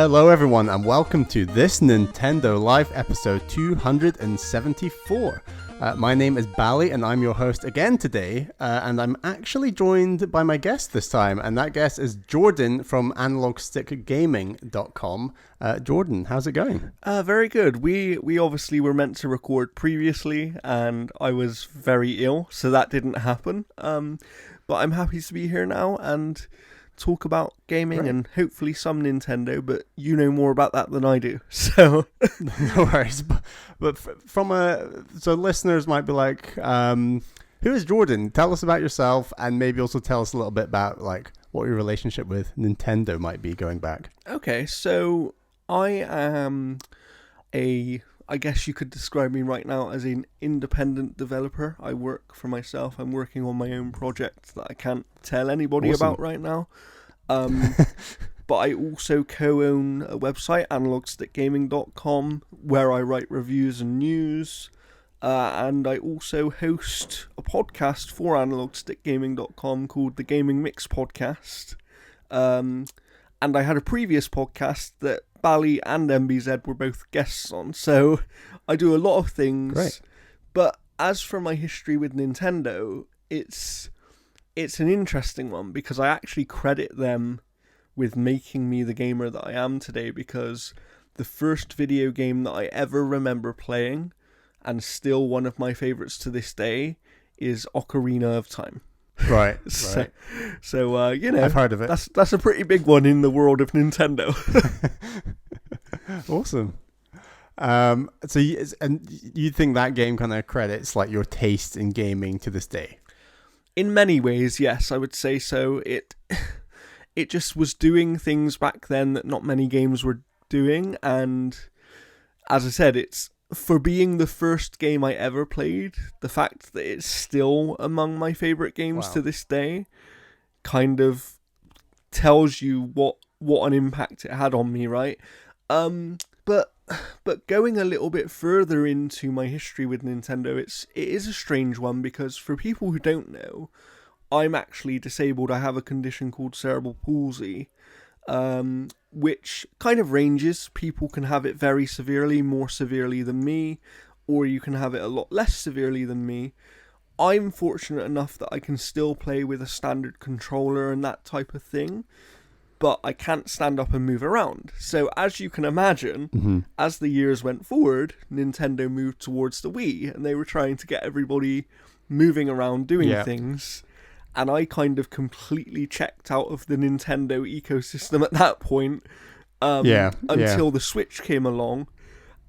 Hello everyone and welcome to This Nintendo Life episode 274. My name is Bally and I'm your host again today, and I'm actually joined by my guest this time, and that guest is Jordan from AnalogStickGaming.com. Jordan, how's it going? Very good. We obviously were meant to record previously and I was very ill, so that didn't happen. But I'm happy to be here now and talk about gaming. Great. And hopefully some Nintendo, but you know more about that than I do, so no worries. But so listeners might be like, who is Jordan? Tell us about yourself, and maybe also tell us a little bit about like what your relationship with Nintendo might be going back. Okay, so I am I guess you could describe me right now as an independent developer. I work for myself. I'm working on my own project that I can't tell anybody about right now. But I also co-own a website, analogstickgaming.com, where I write reviews and news. And I also host a podcast for analogstickgaming.com called the Gaming Mix Podcast. And I had a previous podcast that Bally and MBZ were both guests on, so I do a lot of things. Great. But as for my history with Nintendo, it's an interesting one because I actually credit them with making me the gamer that I am today, because the first video game that I ever remember playing, and still one of my favorites to this day, is Ocarina of Time. Right. So you know, I've heard of it. That's a pretty big one in the world of Nintendo. Awesome. So you think that game kind of credits like your taste in gaming to this day? In many ways, yes, I would say so. It just was doing things back then that not many games were doing, and as I said, it's for being the first game I ever played, the fact that it's still among my favorite games to this day kind of tells you what an impact it had on me, right? But going a little bit further into my history with Nintendo, it is a strange one, because for people who don't know, I'm actually disabled. I have a condition called cerebral palsy, which kind of ranges. People can have it very severely, more severely than me, or you can have it a lot less severely than me. I'm fortunate enough that I can still play with a standard controller and that type of thing, but I can't stand up and move around. So as you can imagine, as the years went forward, Nintendo moved towards the Wii, and they were trying to get everybody moving around doing things. And I kind of completely checked out of the Nintendo ecosystem at that point, until the Switch came along.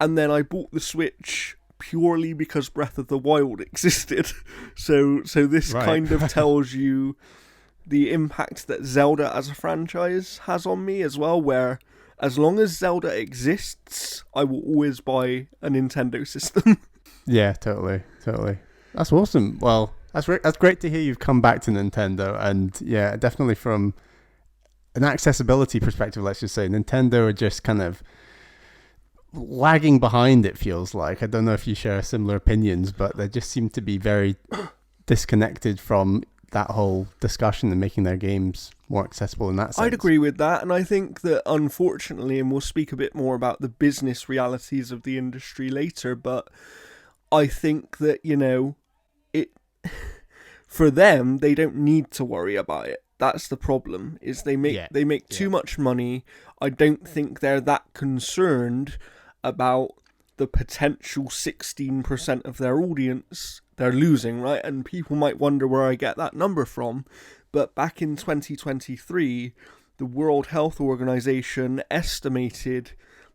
And then I bought the Switch purely because Breath of the Wild existed. So this kind of tells you the impact that Zelda as a franchise has on me as well, where as long as Zelda exists, I will always buy a Nintendo system. Yeah, totally. That's awesome. Well, that's great to hear you've come back to Nintendo, and yeah, definitely from an accessibility perspective, let's just say, Nintendo are just kind of lagging behind, it feels like. I don't know if you share similar opinions, but they just seem to be very disconnected from that whole discussion and making their games more accessible in that sense. I'd agree with that, and I think that unfortunately, and we'll speak a bit more about the business realities of the industry later, but I think that, you know, for them, they don't need to worry about it. That's the problem, is they make too much money. I don't think they're that concerned about the potential 16% of their audience they're losing, right? And people might wonder where I get that number from. But back in 2023, the World Health Organization estimated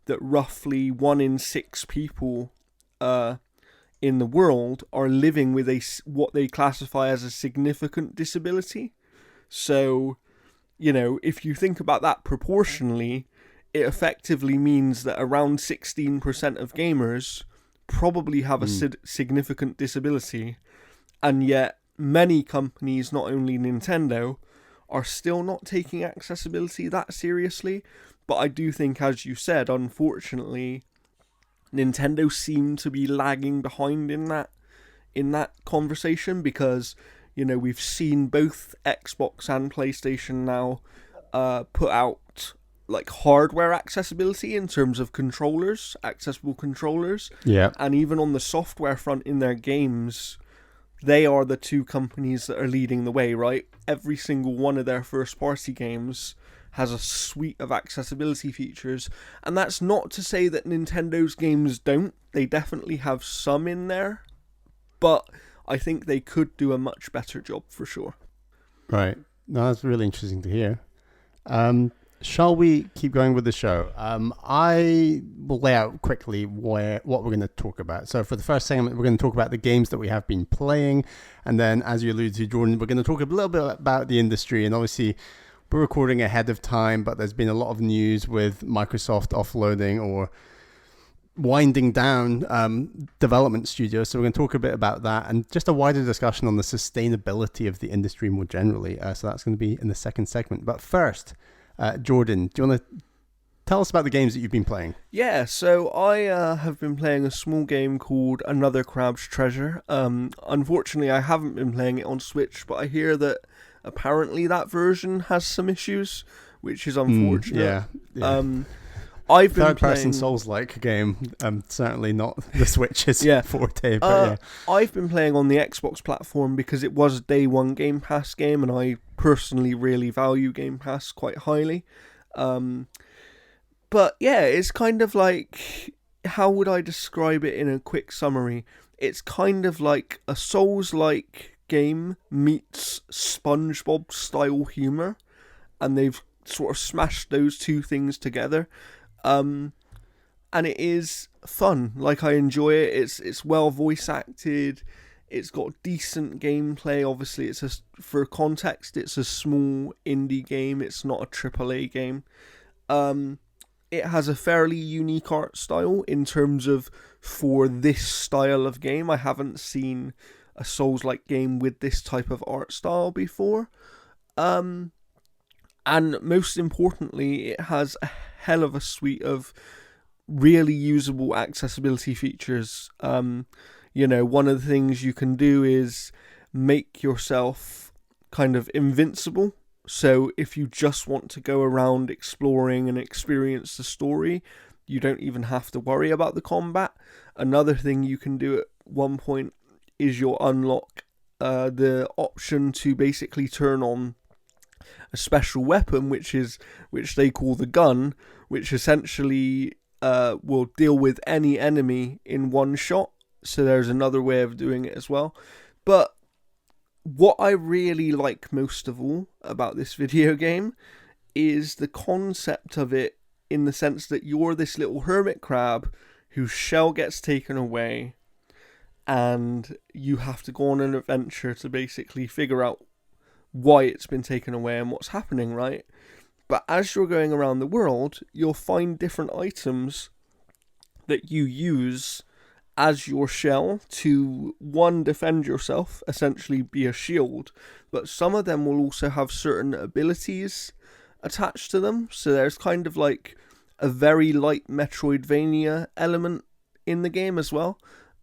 that roughly 1 in 6 people in the world are living with what they classify as a significant disability. So, you know, if you think about that proportionally, it effectively means that around 16% of gamers probably have a significant disability, and yet many companies, not only Nintendo, are still not taking accessibility that seriously. But I do think, as you said, unfortunately, Nintendo seem to be lagging behind in that conversation, because, you know, we've seen both Xbox and PlayStation now put out like hardware accessibility in terms of controllers, accessible controllers. Yeah. And even on the software front in their games, they are the two companies that are leading the way, right? Every single one of their first party games has a suite of accessibility features. And that's not to say that Nintendo's games don't. They definitely have some in there. But I think they could do a much better job for sure. Right. No, that's really interesting to hear. Shall we keep going with the show? I will lay out quickly what we're going to talk about. So for the first segment, we're going to talk about the games that we have been playing. And then, as you alluded to, Jordan, we're going to talk a little bit about the industry. And obviously, we're recording ahead of time, but there's been a lot of news with Microsoft offloading or winding down development studios. So we're going to talk a bit about that and just a wider discussion on the sustainability of the industry more generally. So that's going to be in the second segment. But first, Jordan, do you want to tell us about the games that you've been playing? Yeah, so I have been playing a small game called Another Crab's Treasure. Unfortunately, I haven't been playing it on Switch, but I hear that apparently that version has some issues, which is unfortunate. Yeah. I've been third-person Souls-like game, certainly not the Switch's forte. But I've been playing on the Xbox platform because it was a day one Game Pass game, and I personally really value Game Pass quite highly. But yeah, it's kind of like, how would I describe it in a quick summary? It's kind of like a Souls-like game meets SpongeBob-style humor, and they've sort of smashed those two things together. And it is fun. Like, I enjoy it. It's well voice acted. It's got decent gameplay. Obviously, for context, it's a small indie game. It's not a AAA game. It has a fairly unique art style in terms of, for this style of game, I haven't seen a Souls-like game with this type of art style before. And most importantly, it has a hell of a suite of really usable accessibility features. One of the things you can do is make yourself kind of invincible. So if you just want to go around exploring and experience the story, you don't even have to worry about the combat. Another thing you can do at one point is you'll unlock the option to basically turn on a special weapon, which they call the gun, which essentially will deal with any enemy in one shot. So there's another way of doing it as well. But what I really like most of all about this video game is the concept of it, in the sense that you're this little hermit crab whose shell gets taken away, and you have to go on an adventure to basically figure out why it's been taken away and what's happening, right? But as you're going around the world, you'll find different items that you use as your shell to, one, defend yourself, essentially be a shield, but some of them will also have certain abilities attached to them. So there's kind of like a very light Metroidvania element in the game as well.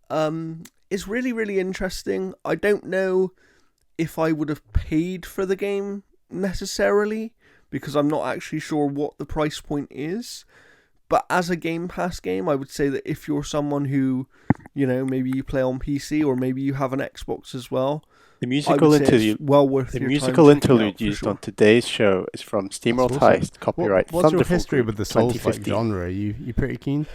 It's really, really interesting. I don't know if I would have paid for the game necessarily, because I'm not actually sure what the price point is. But as a Game Pass game, I would say that if you're someone who, maybe you play on PC or maybe you have an Xbox as well, the musical interlude, used on today's show is from Steamworld Heist, copyright What's your Thunderful history Group, with the Souls-like 2015. genre? You pretty keen?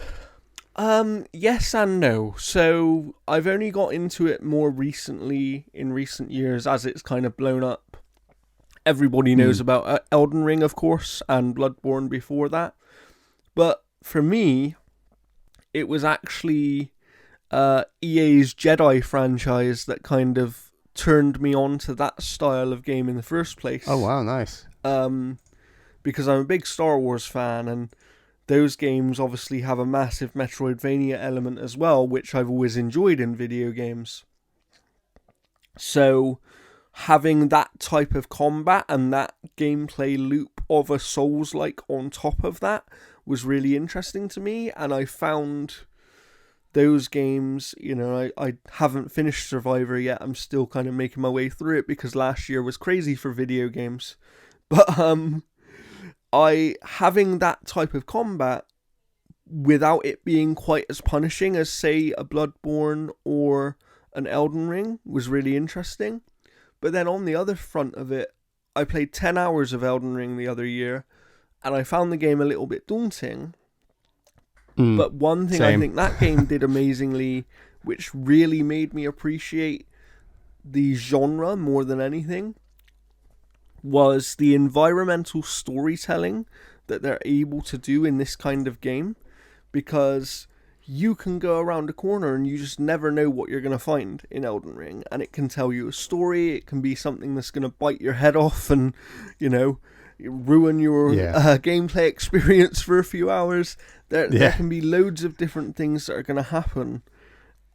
Yes and no. So I've only got into it more recently, in recent years, as it's kind of blown up. Everybody knows about Elden Ring, of course, and Bloodborne before that. But for me, it was actually EA's Jedi franchise that kind of turned me on to that style of game in the first place. Oh, wow, nice. Because I'm a big Star Wars fan, and those games obviously have a massive Metroidvania element as well, which I've always enjoyed in video games. So having that type of combat and that gameplay loop of a Souls-like on top of that was really interesting to me, and I found those games, I haven't finished Survivor yet. I'm still kind of making my way through it because last year was crazy for video games. But having that type of combat without it being quite as punishing as, say, a Bloodborne or an Elden Ring was really interesting. But then on the other front of it, I played 10 hours of Elden Ring the other year, and I found the game a little bit daunting. But one thing I think that game did amazingly, which really made me appreciate the genre more than anything, was the environmental storytelling that they're able to do in this kind of game. Because you can go around a corner and you just never know what you're going to find in Elden Ring. And it can tell you a story. It can be something that's going to bite your head off and, ruin your gameplay experience for a few hours. There can be loads of different things that are going to happen.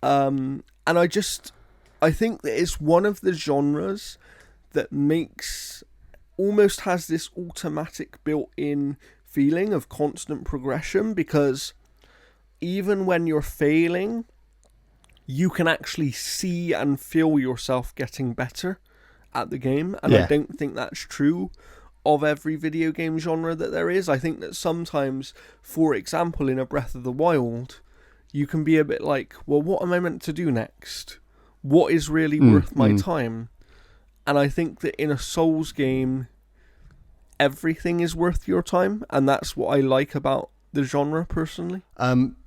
And I think that it's one of the genres that almost has this automatic built-in feeling of constant progression, because even when you're failing, you can actually see and feel yourself getting better at the game. And I don't think that's true of every video game genre that there is. I think that sometimes, for example, in a Breath of the Wild, you can be a bit like, well, what am I meant to do next? What is really worth my time? And I think that in a Souls game, everything is worth your time. And that's what I like about the genre, personally.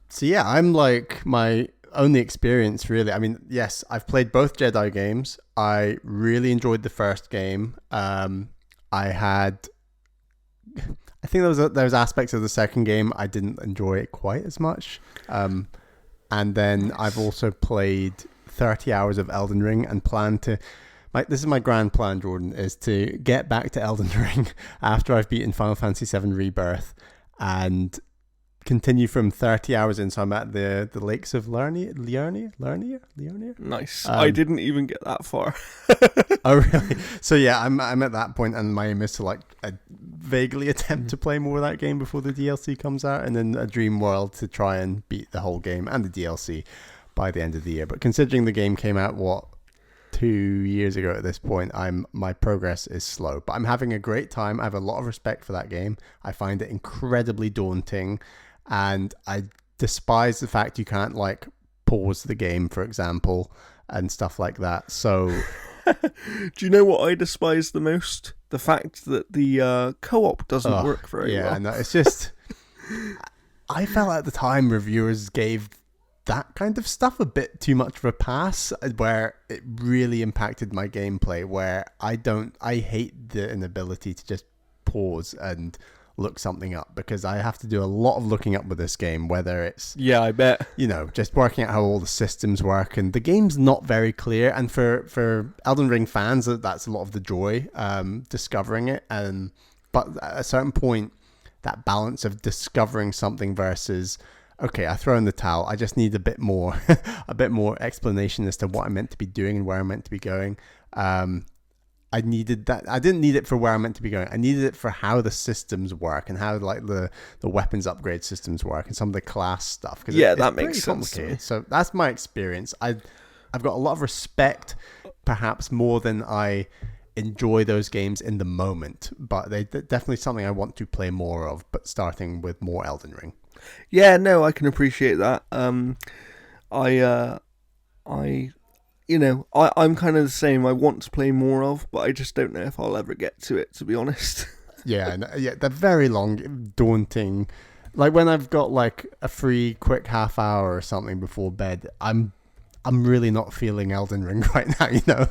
So yeah, I'm like, my only experience really, I mean, yes, I've played both Jedi games. I really enjoyed the first game. I think there was aspects of the second game I didn't enjoy it quite as much. And then I've also played 30 hours of Elden Ring and this is my grand plan, Jordan, is to get back to Elden Ring after I've beaten Final Fantasy VII Rebirth and continue from 30 hours in. So I'm at the Lakes of Liurnia. Nice. I didn't even get that far. Oh, really? So yeah, I'm at that point, and my aim is to vaguely attempt to play more of that game before the DLC comes out, and then a dream world to try and beat the whole game and the DLC by the end of the year. But considering the game came out 2 years ago at this point, my progress is slow, but I'm having a great time. I have a lot of respect for that game. I find it incredibly daunting, and I despise the fact you can't pause the game, for example, and stuff like that. So do you know what I despise the most? The fact that the co-op doesn't work very well. Yeah, no, it's just I felt at the time reviewers gave that kind of stuff a bit too much of a pass, where it really impacted my gameplay, where I hate the inability to just pause and look something up, because I have to do a lot of looking up with this game, whether it's I bet just working out how all the systems work, and the game's not very clear. And for Elden Ring fans, that's a lot of the joy, discovering it. But at a certain point, that balance of discovering something versus, okay, I throw in the towel, I just need a bit more explanation as to what I'm meant to be doing and where I'm meant to be going. I needed that. I didn't need it for where I'm meant to be going. I needed it for how the systems work and how the weapons upgrade systems work and some of the class stuff. That makes sense. So that's my experience. I've got a lot of respect, perhaps more than I enjoy those games in the moment, but they're definitely something I want to play more of, but starting with more Elden Ring. Yeah, no, I can appreciate that. I'm kind of the same. I want to play more of, but I just don't know if I'll ever get to it, to be honest. Yeah, they're very long, daunting. When I've got a free quick half hour or something before bed, I'm really not feeling Elden Ring right now.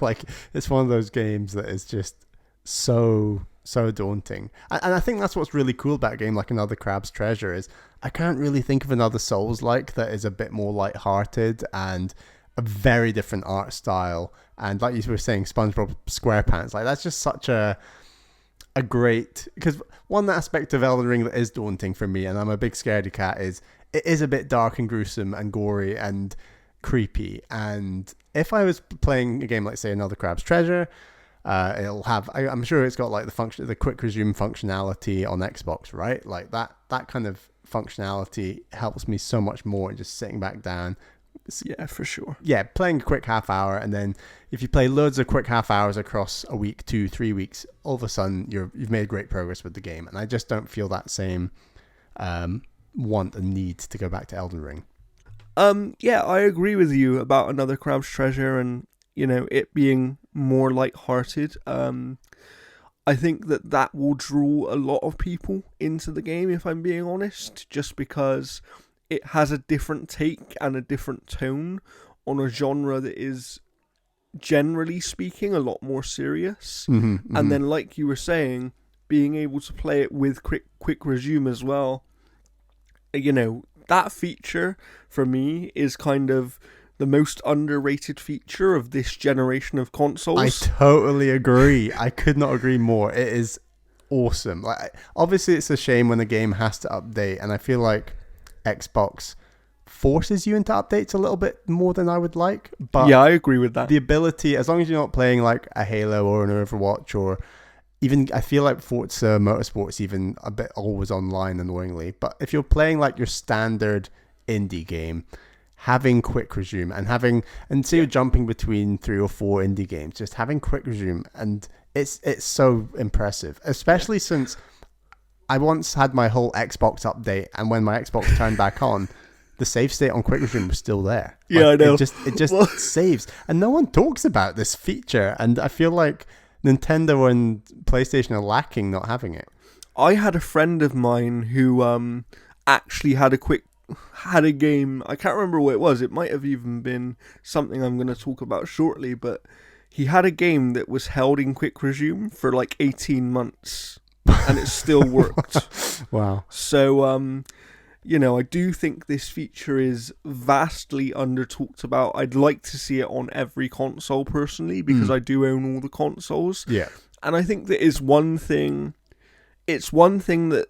It's one of those games that is just so daunting. And I think that's what's really cool about a game like another Crab's Treasure is I can't really think of another Souls-like that is a bit more lighthearted and a very different art style. And like you were saying, SpongeBob SquarePants, that's just such a great, because one aspect of Elden Ring that is daunting for me, and I'm a big scaredy cat, is it is a bit dark and gruesome and gory and creepy. And if I was playing a game like, say, another Crab's Treasure, it'll have, I'm sure it's got the quick resume functionality on Xbox, right? That kind of functionality helps me so much more in just sitting back down, Yeah, for sure. Yeah, playing a quick half hour, and then if you play loads of quick half hours across a week, 2-3 weeks, all of a sudden you've made great progress with the game. And I just don't feel that same want and need to go back to Elden Ring. Yeah, I agree with you about Another Crab's Treasure and, it being more lighthearted. I think that will draw a lot of people into the game, if I'm being honest, just because it has a different take and a different tone on a genre that is, generally speaking, a lot more serious. And then, like you were saying, being able to play it with quick resume as well, that feature for me is kind of the most underrated feature of this generation of consoles. I totally agree. I could not agree more. It is awesome. Like, obviously, it's a shame when the game has to update, and I feel like Xbox forces you into updates a little bit more than I would like. But yeah, I agree with that. The ability, as long as you're not playing like a Halo or an Overwatch, or even, I feel like Forza Motorsport's even a bit always online, annoyingly. But if you're playing like your standard indie game, having quick resume and say you're jumping between 3 or 4 indie games, just having quick resume, and it's so impressive, especially since I once had my whole Xbox update, and when my Xbox turned back on, the save state on quick resume was still there. Yeah, I know. It just saves, and no one talks about this feature, and I feel like Nintendo and PlayStation are lacking not having it. I had a friend of mine who actually had a game, I can't remember what it was, it might have even been something I'm going to talk about shortly, but he had a game that was held in quick resume for like 18 months, and it still worked. Wow. So, I do think this feature is vastly under-talked about. I'd like to see it on every console, personally, because I do own all the consoles. Yeah. And I think that is one thing, it's one thing that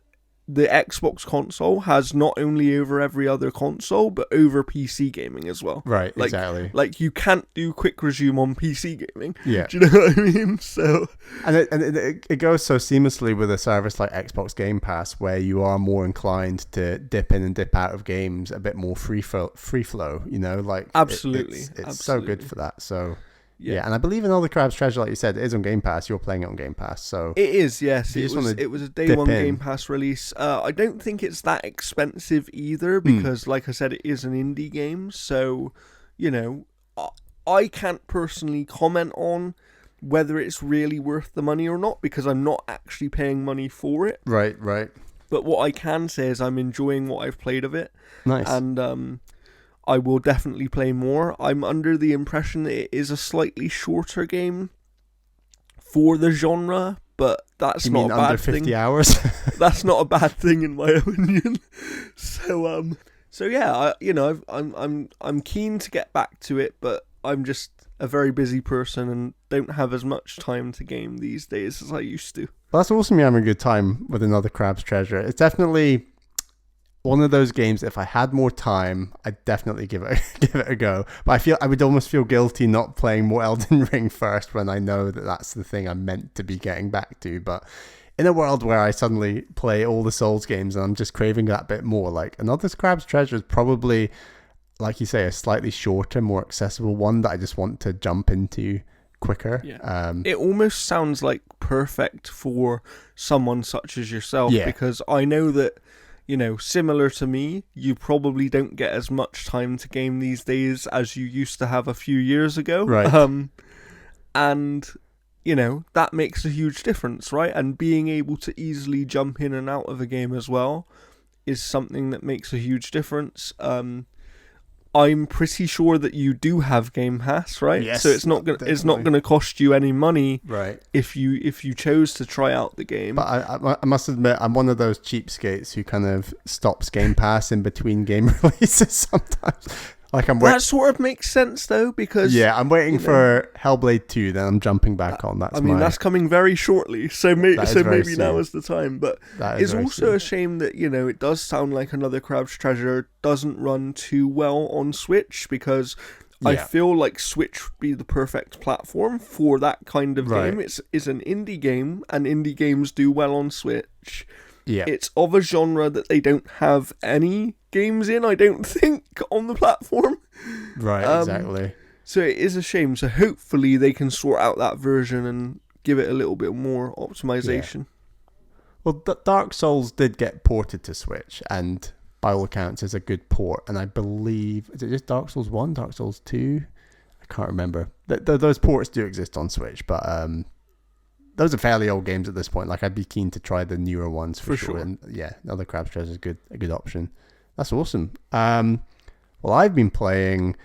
the Xbox console has not only over every other console, but over PC gaming as well. Right, exactly. Like, you can't do quick resume on PC gaming. Yeah. Do you know what I mean? So, and it goes so seamlessly with a service like Xbox Game Pass, where you are more inclined to dip in and dip out of games a bit more free flow. Like absolutely, it's absolutely. so good for that. So. Yeah, and I believe Another Crab's Treasure, like you said, it is on Game Pass. You're playing it on Game Pass, so it is. Yes, it was a day one Game Pass release. I don't think it's that expensive either, because, like I said, it is an indie game. So, I can't personally comment on whether it's really worth the money or not, because I'm not actually paying money for it. Right. But what I can say is I'm enjoying what I've played of it. Nice. And I will definitely play more. I'm under the impression that it is a slightly shorter game for the genre, but that's not a bad under 50 thing. hours? That's not a bad thing in my opinion. So yeah, I'm keen to get back to it, but I'm just a very busy person and don't have as much time to game these days as I used to. Well, that's awesome. You're having a good time with Another Crab's Treasure. It's definitely one of those games, if I had more time, I'd definitely give it a go. But I would almost feel guilty not playing more Elden Ring first, when I know that that's the thing I'm meant to be getting back to. But in a world where I suddenly play all the Souls games and I'm just craving that bit more, like Another Crab's Treasure is probably, like you say, a slightly shorter, more accessible one that I just want to jump into quicker. Yeah. It almost sounds like perfect for someone such as yourself, because I know that, similar to me, you probably don't get as much time to game these days as you used to have a few years ago. Right. And, that makes a huge difference, right? And being able to easily jump in and out of a game as well is something that makes a huge difference. I'm pretty sure that you do have Game Pass, right? Yes, so it's not going to cost you any money, right? If you chose to try out the game. But I must admit, I'm one of those cheapskates who kind of stops Game Pass in between game releases sometimes. Like that sort of makes sense though, because I'm waiting for Hellblade 2, then I'm jumping back on. That's coming very shortly, so maybe soon. Now is the time. But it's also a shame that it does sound like Another Crab's Treasure doesn't run too well on Switch, because I feel like Switch would be the perfect platform for that kind of game. It's an indie game, and indie games do well on Switch. Yeah. It's of a genre that they don't have any games in, I don't think, on the platform. Right, exactly. So it is a shame. So hopefully they can sort out that version and give it a little bit more optimization. Yeah. Well, Dark Souls did get ported to Switch, and by all accounts is a good port. And I believe, is it just Dark Souls 1, Dark Souls 2? I can't remember. Those ports do exist on Switch, but those are fairly old games at this point. Like, I'd be keen to try the newer ones for sure. And yeah, Other Crab's Treasure is a good option. That's awesome. Well, I've been playing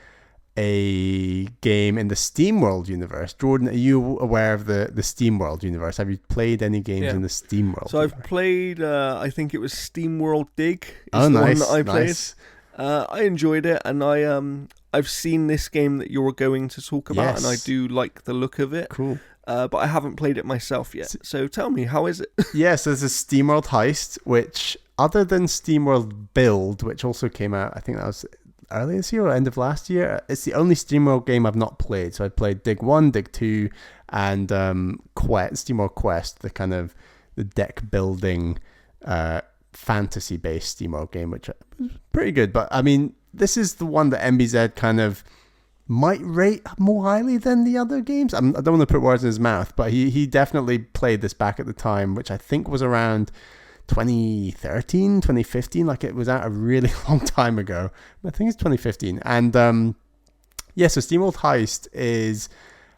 a game in the Steamworld universe. Jordan, are you aware of the Steamworld universe? Have you played any games in the Steamworld? So I've played, I think it was Steamworld Dig. Oh, nice. The one that I played. Nice. I enjoyed it, and I've seen this game that you're going to talk about, and I do like the look of it. Cool. But I haven't played it myself yet. So tell me, how is it? Yes, there's a Steamworld Heist, which, other than Steamworld Build, which also came out, I think that was early this year or end of last year, it's the only Steamworld game I've not played. So I played Dig 1, Dig 2, and Steamworld Quest, the kind of the deck building fantasy-based Steamworld game, which was pretty good. But I mean, this is the one that MBZ kind of might rate more highly than the other games. I don't want to put words in his mouth, but he definitely played this back at the time, which I think was around 2013, 2015. Like, it was out a really long time ago. I think it's 2015. And so Steamworld Heist is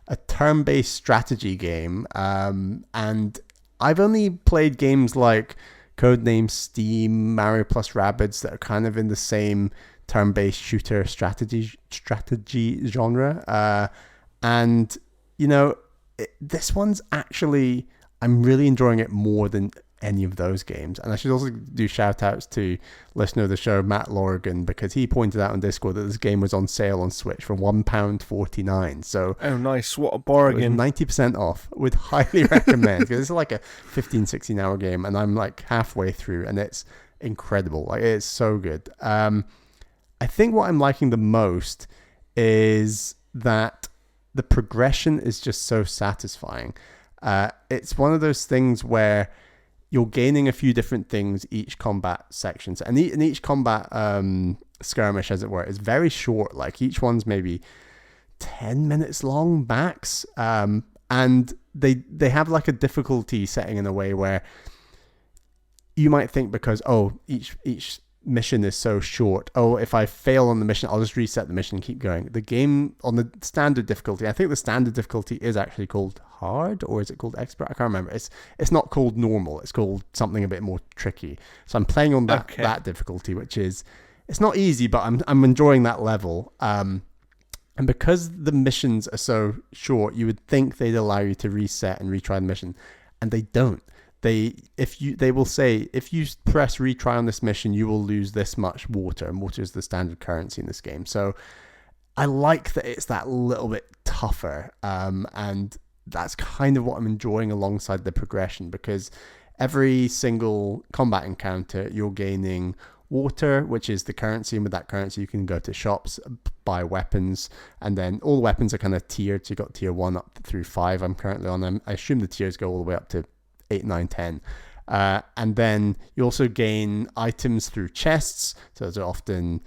a turn-based strategy game. And I've only played games like Codename Steam, Mario plus Rabbids that are kind of in the same turn-based shooter strategy genre. And, this one's actually, I'm really enjoying it more than any of those games. And I should also do shout outs to listener of the show, Matt Lorgan, because he pointed out on Discord that this game was on sale on Switch for £1.49. So, oh, nice. What a bargain. 90% off. Would highly recommend, because it's like a 15-16 hour game, and I'm like halfway through, and it's incredible. Like, it's so good. I think what I'm liking the most is that the progression is just so satisfying. It's one of those things where you're gaining a few different things each combat sections, and each combat skirmish, as it were, is very short. Like, each one's maybe 10 minutes long max, and they have like a difficulty setting in a way where you might think, because each mission is so short, if I fail on the mission, I'll just reset the mission and keep going. The game on the standard difficulty, I think the standard difficulty is actually called hard, or is it called expert? I can't remember. It's not called normal, it's called something a bit more tricky. So I'm playing on that difficulty, which is, it's not easy, but I'm enjoying that level. And because the missions are so short, you would think they'd allow you to reset and retry the mission, and they don't. They will say, if you press retry on this mission, you will lose this much water, and water is the standard currency in this game. So I like that it's that little bit tougher, and that's kind of what I'm enjoying alongside the progression, because every single combat encounter, you're gaining water, which is the currency, and with that currency you can go to shops, buy weapons, and then all the weapons are kind of tiered. So you got tier 1 up through 5. I'm currently on them. I assume the tiers go all the way up to 8, 9, 10. And then you also gain items through chests. So those are often,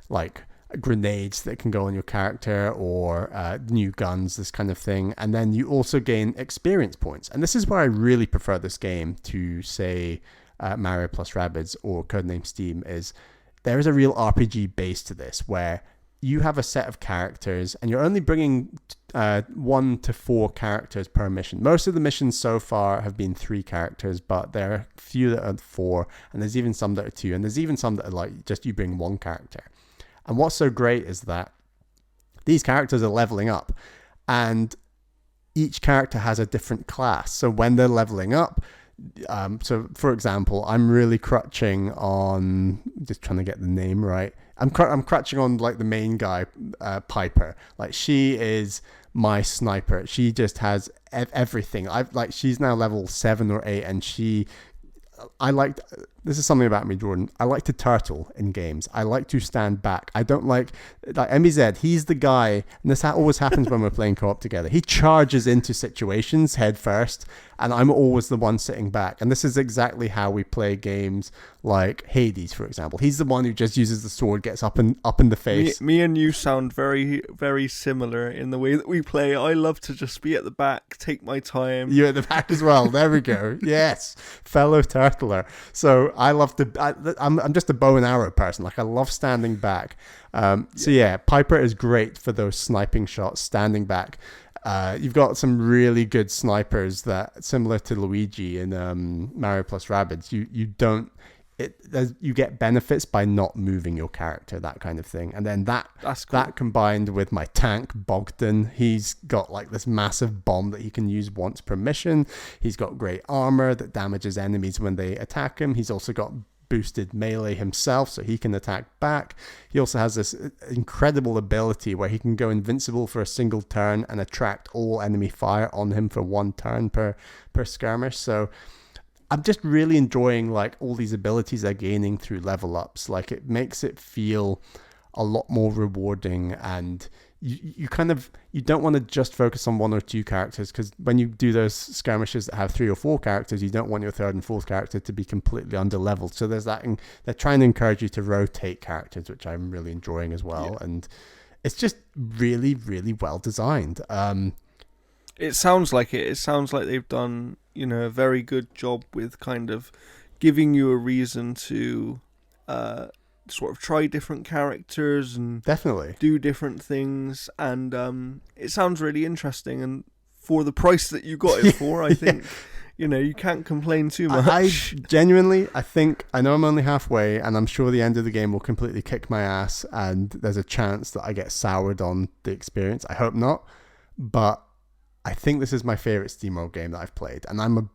like grenades that can go on your character, or new guns, this kind of thing. And then you also gain experience points. And this is where I really prefer this game to, say, Mario plus Rabbids or Codename Steam, is there is a real RPG base to this, where you have a set of characters, and you're only bringing 1 to 4 characters per mission. Most of the missions so far have been 3 characters, but there are a few that are 4, and there's even some that are 2, and there's even some that are like just you bring 1 character. And what's so great is that these characters are leveling up, and each character has a different class. So when they're leveling up, so for example, I'm really crutching on, just trying to get the name right, I'm crutching on like the main guy, Piper. Like, she is my sniper. She just has everything. She's now level 7 or 8, and this is something about me, Jordan. I like to turtle in games. I like to stand back. I don't like MBZ. He's the guy, and this always happens when we're playing co-op together. He charges into situations head first, and I'm always the one sitting back. And this is exactly how we play games like Hades, for example. He's the one who just uses the sword, gets up in the face. Me and you sound very, very similar in the way that we play. I love to just be at the back, take my time. You're at the back as well. There we go. Yes, fellow turtler. So I love to. I'm just a bow and arrow person. Like I love standing back. So yeah, Piper is great for those sniping shots, standing back. You've got some really good snipers that, similar to Luigi in Mario plus Rabbids, you get benefits by not moving your character, that kind of thing. And then that combined with my tank Bogdan, he's got like this massive bomb that he can use once per mission. He's got great armor that damages enemies when they attack him. He's also got boosted melee himself, so he can attack back. He also has this incredible ability where he can go invincible for a single turn and attract all enemy fire on him for 1 turn per skirmish. So I'm just really enjoying like all these abilities they're gaining through level ups. Like it makes it feel a lot more rewarding, and you don't want to just focus on 1 or 2 characters, because when you do those skirmishes that have 3 or 4 characters, you don't want your 3rd and 4th character to be completely underleveled. So there's that, and they're trying to encourage you to rotate characters, which I'm really enjoying as well. Yeah. And it's just really, really well designed. It sounds like it. It sounds like they've done, a very good job with kind of giving you a reason to sort of try different characters and definitely do different things. And it sounds really interesting. And for the price that you got it for, I think, you can't complain too much. I genuinely, I know I'm only halfway, and I'm sure the end of the game will completely kick my ass, and there's a chance that I get soured on the experience. I hope not, but I think this is my favorite SteamWorld game that I've played, and I'm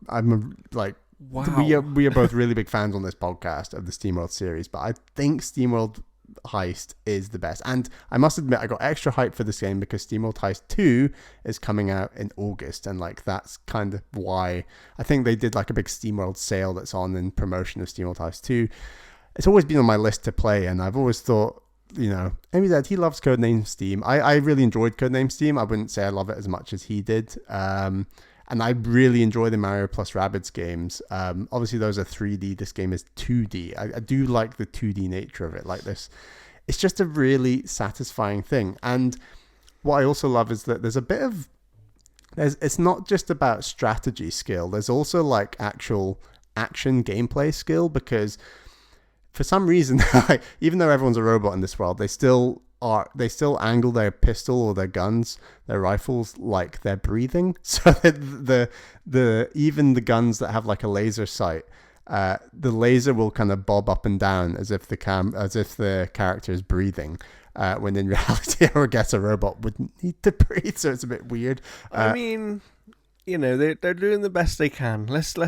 wow. We are both really big fans on this podcast of the SteamWorld series, but I think SteamWorld Heist is the best. And I must admit, I got extra hype for this game because SteamWorld Heist 2 is coming out in August, and like that's kind of why I think they did like a big SteamWorld sale that's on in promotion of SteamWorld Heist 2. It's always been on my list to play, and I've always thought, Amy said he loves Codename Steam. I really enjoyed Codename Steam. I wouldn't say I love it as much as he did. And I really enjoy the Mario plus Rabbids games. Obviously, those are 3D. This game is 2D. I do like the 2D nature of it. Like this, it's just a really satisfying thing. And what I also love is that there's a bit of... It's not just about strategy skill. There's also like actual action gameplay skill, because for some reason, even though everyone's a robot in this world, they still angle their pistol or their guns, their rifles, like they're breathing. So the even the guns that have like a laser sight, the laser will kind of bob up and down as if the character is breathing. When in reality, I guess a robot wouldn't need to breathe, so it's a bit weird. I mean, they're doing the best they can. Let's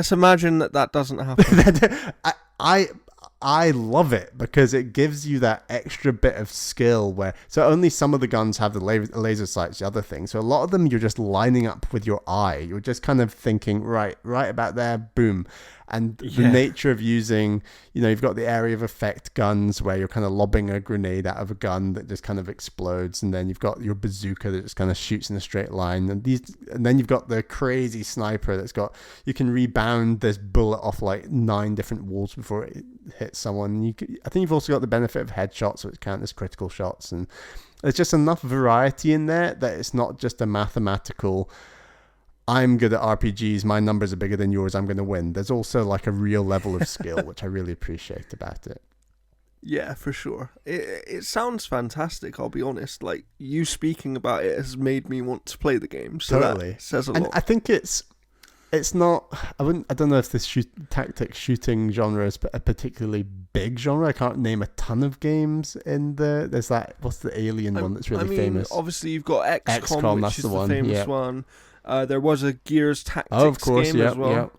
imagine that doesn't happen. I love it because it gives you that extra bit of skill so only some of the guns have the laser sights, the other thing. So a lot of them you're just lining up with your eye. You're just kind of thinking, right about there, boom. And the nature of using, you've got the area of effect guns where you're kind of lobbing a grenade out of a gun that just kind of explodes. And then you've got your bazooka that just kind of shoots in a straight line. And then you've got the crazy sniper you can rebound this bullet off like 9 different walls before it hits someone. I think you've also got the benefit of headshots, so it counts as critical shots. And there's just enough variety in there that it's not just a mathematical... I'm good at RPGs, my numbers are bigger than yours, I'm going to win. There's also like a real level of skill, which I really appreciate about it. Yeah, for sure. It sounds fantastic, I'll be honest. Like, you speaking about it has made me want to play the game. So totally. That says a lot. I think it's not... I don't know if this tactics shooting genre is a particularly big genre. I can't name a ton of games in there's that... What's the Alien one that's really famous? Obviously you've got XCOM, which is the famous one. There was a Gears Tactics game as well,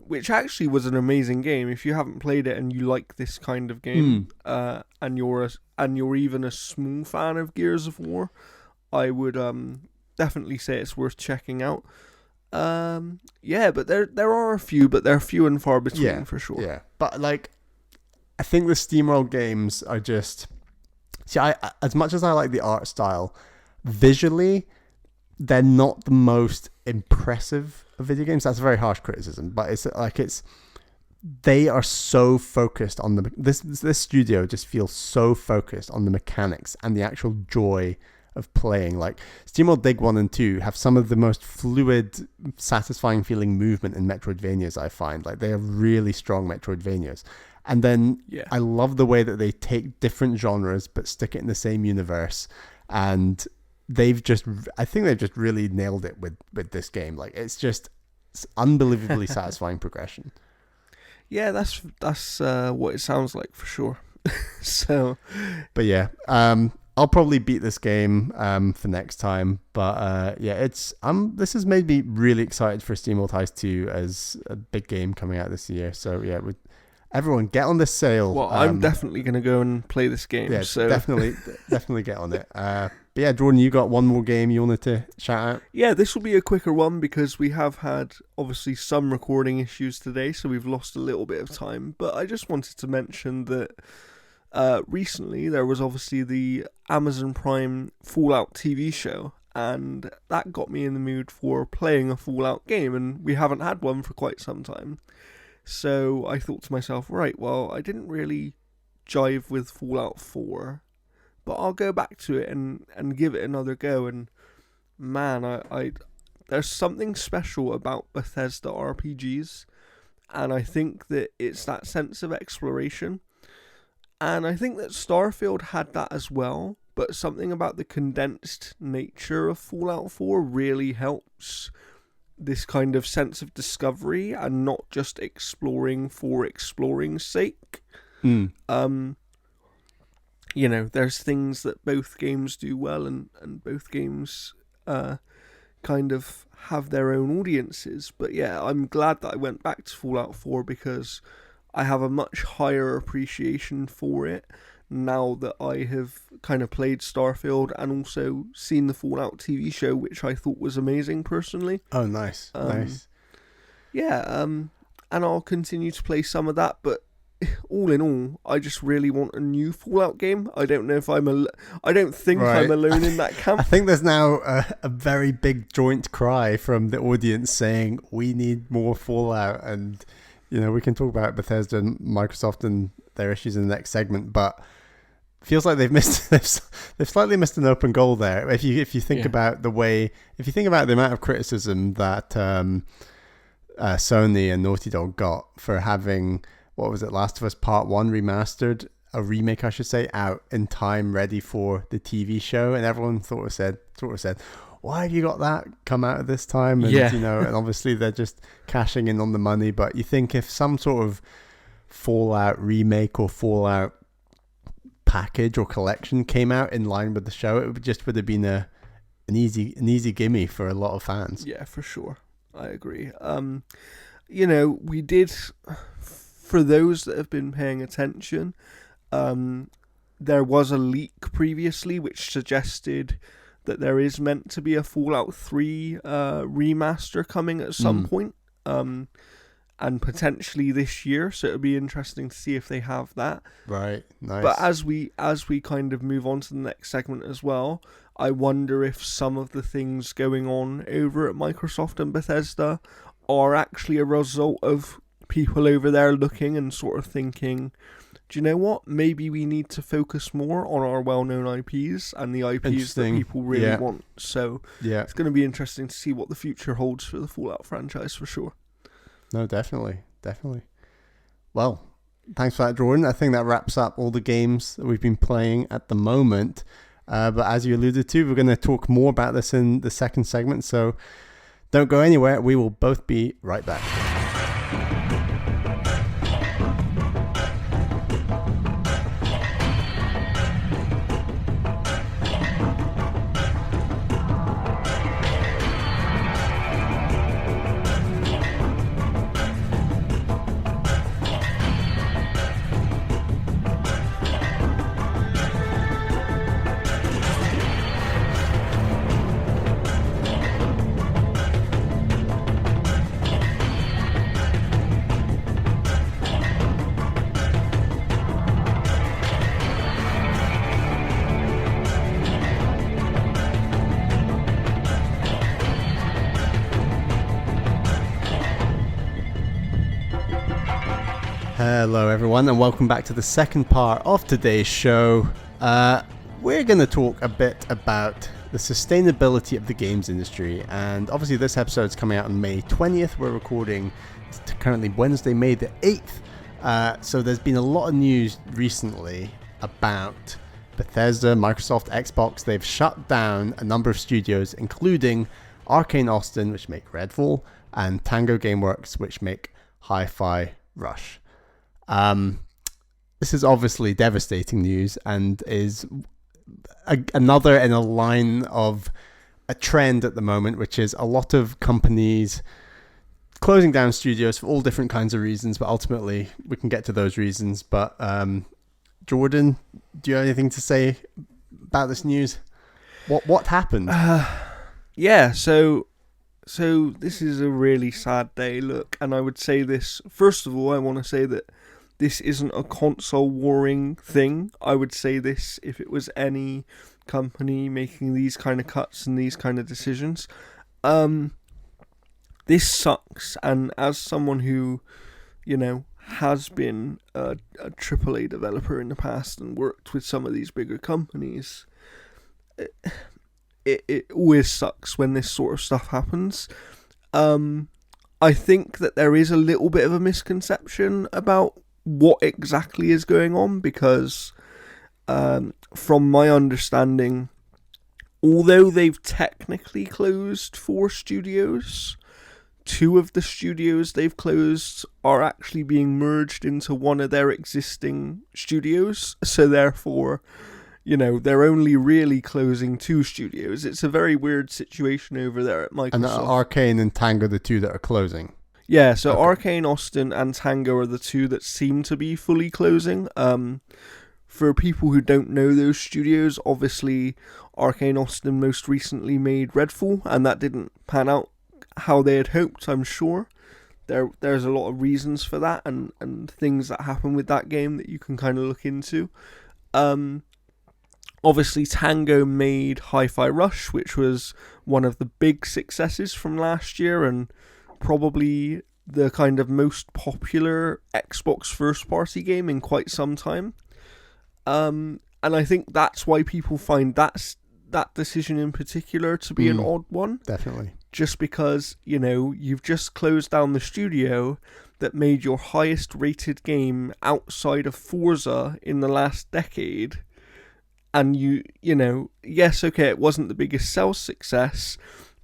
which actually was an amazing game. If you haven't played it and you like this kind of game, and you're even a small fan of Gears of War, I would definitely say it's worth checking out. Yeah, but there are a few, but they're few and far between for sure. Yeah, but like, I think the SteamWorld games are just... See, I as much as I like the art style, visually, they're not the most impressive of video games. That's a very harsh criticism, but they are so focused on this studio just feels so focused on the mechanics and the actual joy of playing. Like SteamWorld Dig 1 and 2 have some of the most fluid, satisfying feeling movement in Metroidvanias, I find. Like, they are really strong Metroidvanias. And then I love the way that they take different genres but stick it in the same universe. And I think they've just really nailed it with this game. Like, it's unbelievably satisfying progression. Yeah, that's what it sounds like for sure. So, but yeah, I'll probably beat this game for next time. But this has made me really excited for SteamWorld Heist 2 as a big game coming out this year. So yeah, everyone get on this sale. Well, I'm definitely going to go and play this game. Yeah, so definitely get on it. But yeah, Jordan, you got one more game you wanted to shout out? Yeah, this will be a quicker one because we have had obviously some recording issues today, so we've lost a little bit of time. But I just wanted to mention that recently there was obviously the Amazon Prime Fallout TV show, and that got me in the mood for playing a Fallout game, and we haven't had one for quite some time. So I thought to myself, right, well, I didn't really jive with Fallout 4, but I'll go back to it and give it another go. And man, I there's something special about Bethesda RPGs, and I think that it's that sense of exploration. And I think that Starfield had that as well, but something about the condensed nature of Fallout 4 really helps this kind of sense of discovery and not just exploring for exploring's sake. There's things that both games do well, and both games kind of have their own audiences. But yeah, I'm glad that I went back to Fallout 4 because I have a much higher appreciation for it now that I have kind of played Starfield and also seen the Fallout TV show, which I thought was amazing personally. Oh, nice. Nice. Yeah, and I'll continue to play some of that, but all in all, I just really want a new Fallout game. I don't know if I don't think I'm alone in that camp. I think there's now a very big joint cry from the audience saying we need more Fallout, and we can talk about Bethesda and Microsoft and their issues in the next segment, but feels like they've slightly missed an open goal there. If you think about the amount of criticism that Sony and Naughty Dog got for having, what was it, Last of Us Part 1 remastered, a remake I should say, out in time ready for the TV show, and everyone sort of said, why have you got that come out at this time? And and obviously they're just cashing in on the money. But you think if some sort of Fallout remake or Fallout package or collection came out in line with the show, it would have been an easy gimme for a lot of fans. Yeah, for sure. I agree. We did, for those that have been paying attention, there was a leak previously which suggested that there is meant to be a Fallout 3 remaster coming at some point, and potentially this year. So it'll be interesting to see if they have that. Right, nice. But as we kind of move on to the next segment as well, I wonder if some of the things going on over at Microsoft and Bethesda are actually a result of people over there looking and sort of thinking, do you know what? Maybe we need to focus more on our well-known IPs and the IPs that people really want. So it's going to be interesting to see what the future holds for the Fallout franchise for sure. No, definitely. Well, thanks for that, Jordan. I think that wraps up all the games that we've been playing at the moment. But as you alluded to, we're going to talk more about this in the second segment. So don't go anywhere. We will both be right back. Hello everyone and welcome back to the second part of today's show. We're going to talk a bit about the sustainability of the games industry, and obviously this episode is coming out on May 20th. We're recording currently Wednesday, May the 8th. So there's been a lot of news recently about Bethesda, Microsoft, Xbox. They've shut down a number of studios, including Arcane Austin, which make Redfall, and Tango Gameworks, which make Hi-Fi Rush. This is obviously devastating news and is another in a line of a trend at the moment, which is a lot of companies closing down studios for all different kinds of reasons, but ultimately we can get to those reasons. But Jordan, do you have anything to say about this news? What happened? Yeah, so this is a really sad day, look, and I would say this, first of all, I want to say that this isn't a console warring thing. I would say this if it was any company making these kind of cuts and these kind of decisions. This sucks, and as someone who, has been a AAA developer in the past and worked with some of these bigger companies, it always sucks when this sort of stuff happens. I think that there is a little bit of a misconception about what exactly is going on, because from my understanding, although they've technically closed 4 studios, 2 of the studios they've closed are actually being merged into one of their existing studios. So therefore, they're only really closing 2 studios. It's a very weird situation over there at Microsoft. And Arcane and Tango, the 2 that are closing. Yeah, so okay. Arcane Austin and Tango are the 2 that seem to be fully closing. For people who don't know those studios, obviously Arcane Austin most recently made Redfall, and that didn't pan out how they had hoped, I'm sure. There's a lot of reasons for that, and things that happen with that game that you can kind of look into. Obviously Tango made Hi-Fi Rush, which was one of the big successes from last year, and probably the kind of most popular Xbox first-party game in quite some time. And I think that's why people find that decision in particular to be an odd one. Definitely. Just because, you've just closed down the studio that made your highest rated game outside of Forza in the last decade. And yes, okay, it wasn't the biggest sales success,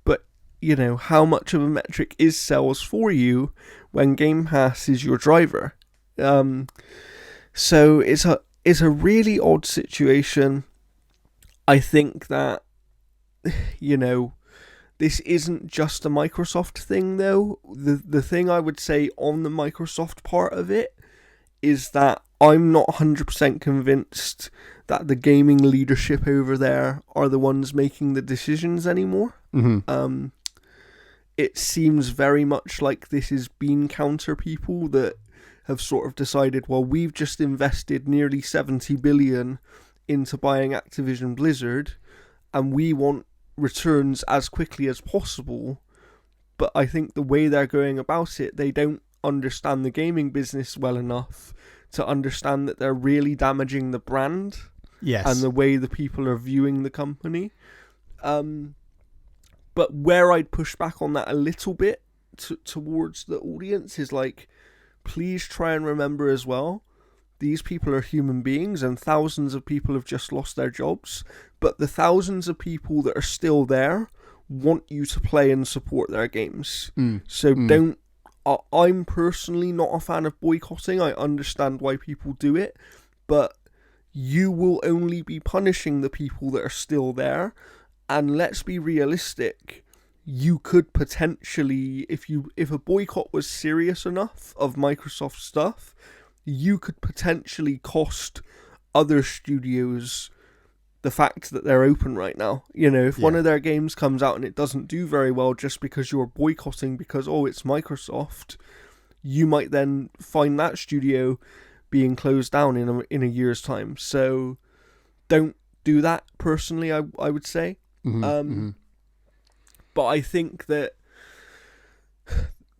but, how much of a metric is sales for you when Game Pass is your driver? So it's a really odd situation. I think that, this isn't just a Microsoft thing, though. The thing I would say on the Microsoft part of it is that I'm not 100% convinced that the gaming leadership over there are the ones making the decisions anymore. Mm-hmm. It seems very much like this is bean counter people that have sort of decided, well, we've just invested nearly 70 billion into buying Activision Blizzard, and we want returns as quickly as possible. But I think the way they're going about it, they don't understand the gaming business well enough to understand that they're really damaging the brand. Yes. And the way the people are viewing the company. But where I'd push back on that a little bit towards the audience is please try and remember as well, these people are human beings, and thousands of people have just lost their jobs, but the thousands of people that are still there want you to play and support their games. Don't... I'm personally not a fan of boycotting. I understand why people do it, but you will only be punishing the people that are still there. And let's be realistic, you could potentially, if a boycott was serious enough of Microsoft stuff, you could potentially cost other studios the fact that they're open right now. If one of their games comes out and it doesn't do very well just because you're boycotting because, it's Microsoft, you might then find that studio being closed down in a year's time. So don't do that, personally, I would say. But I think that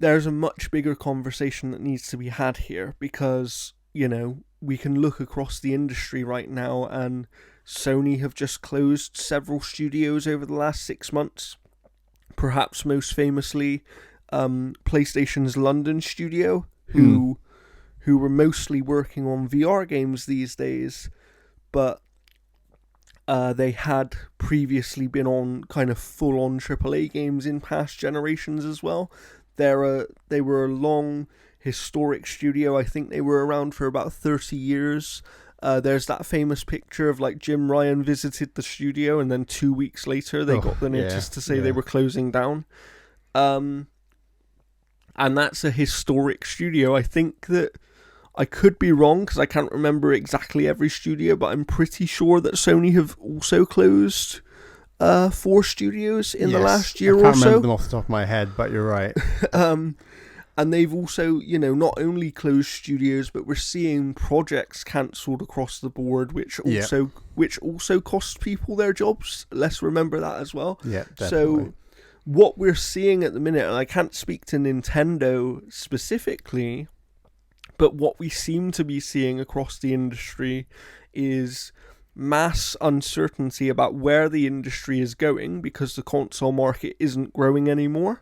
there's a much bigger conversation that needs to be had here, because, you know, we can look across the industry right now, and Sony have just closed several studios over the last 6 months. Perhaps most famously, PlayStation's London studio, who were mostly working on VR games these days, but they had previously been on kind of full-on AAA games in past generations as well. They were a long, historic studio. I think they were around for about 30 years. There's that famous picture of like Jim Ryan visited the studio, and then 2 weeks later they got the notice to say they were closing down. And that's a historic studio. I think that I could be wrong because I can't remember exactly every studio, but I'm pretty sure that Sony have also closed 4 studios in the last year or so. I can't remember them off the top of my head, but you're right. And they've also, you know, not only closed studios, but we're seeing projects cancelled across the board, which also costs people their jobs. Let's remember that as well. Yeah, definitely. So what we're seeing at the minute, and I can't speak to Nintendo specifically, but what we seem to be seeing across the industry is mass uncertainty about where the industry is going, because the console market isn't growing anymore.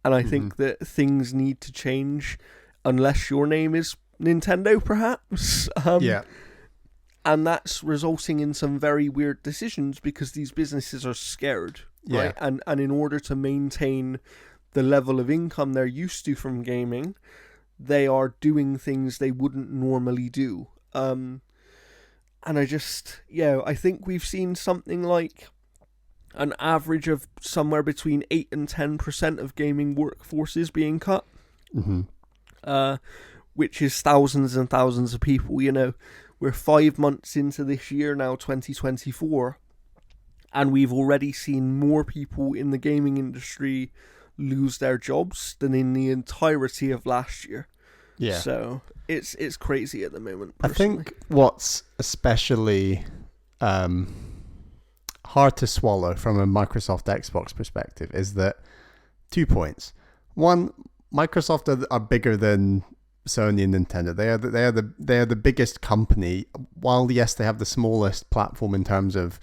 And I think that things need to change, unless your name is Nintendo, perhaps. And that's resulting in some very weird decisions, because these businesses are scared, right? And in order to maintain the level of income they're used to from gaming, they are doing things they wouldn't normally do. And I just, I think we've seen something like an average of somewhere between 8 and 10% of gaming workforces being cut, which is thousands and thousands of people. You know, we're 5 months into this year now, 2024, and we've already seen more people in the gaming industry lose their jobs than in the entirety of last year. Yeah. So it's crazy at the moment, personally. I think what's especially hard to swallow from a Microsoft Xbox perspective is that 2 points. One, Microsoft are bigger than Sony and Nintendo. They are the biggest company. While yes, they have the smallest platform in terms of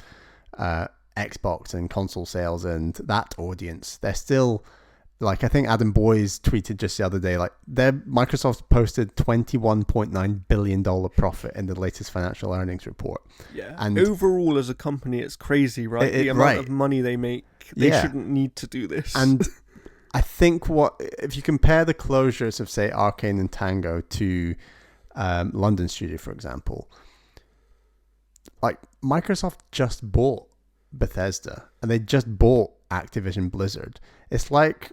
Xbox and console sales and that audience, they're still, like, I think Adam Boyes tweeted just the other day, like, Microsoft posted $21.9 billion profit in the latest financial earnings report. Yeah. And overall, as a company, it's crazy, right? The amount of money they make, they shouldn't need to do this. And I think if you compare the closures of, say, Arcane and Tango to London Studio, for example, like, Microsoft just bought Bethesda, and they just bought Activision Blizzard. It's like,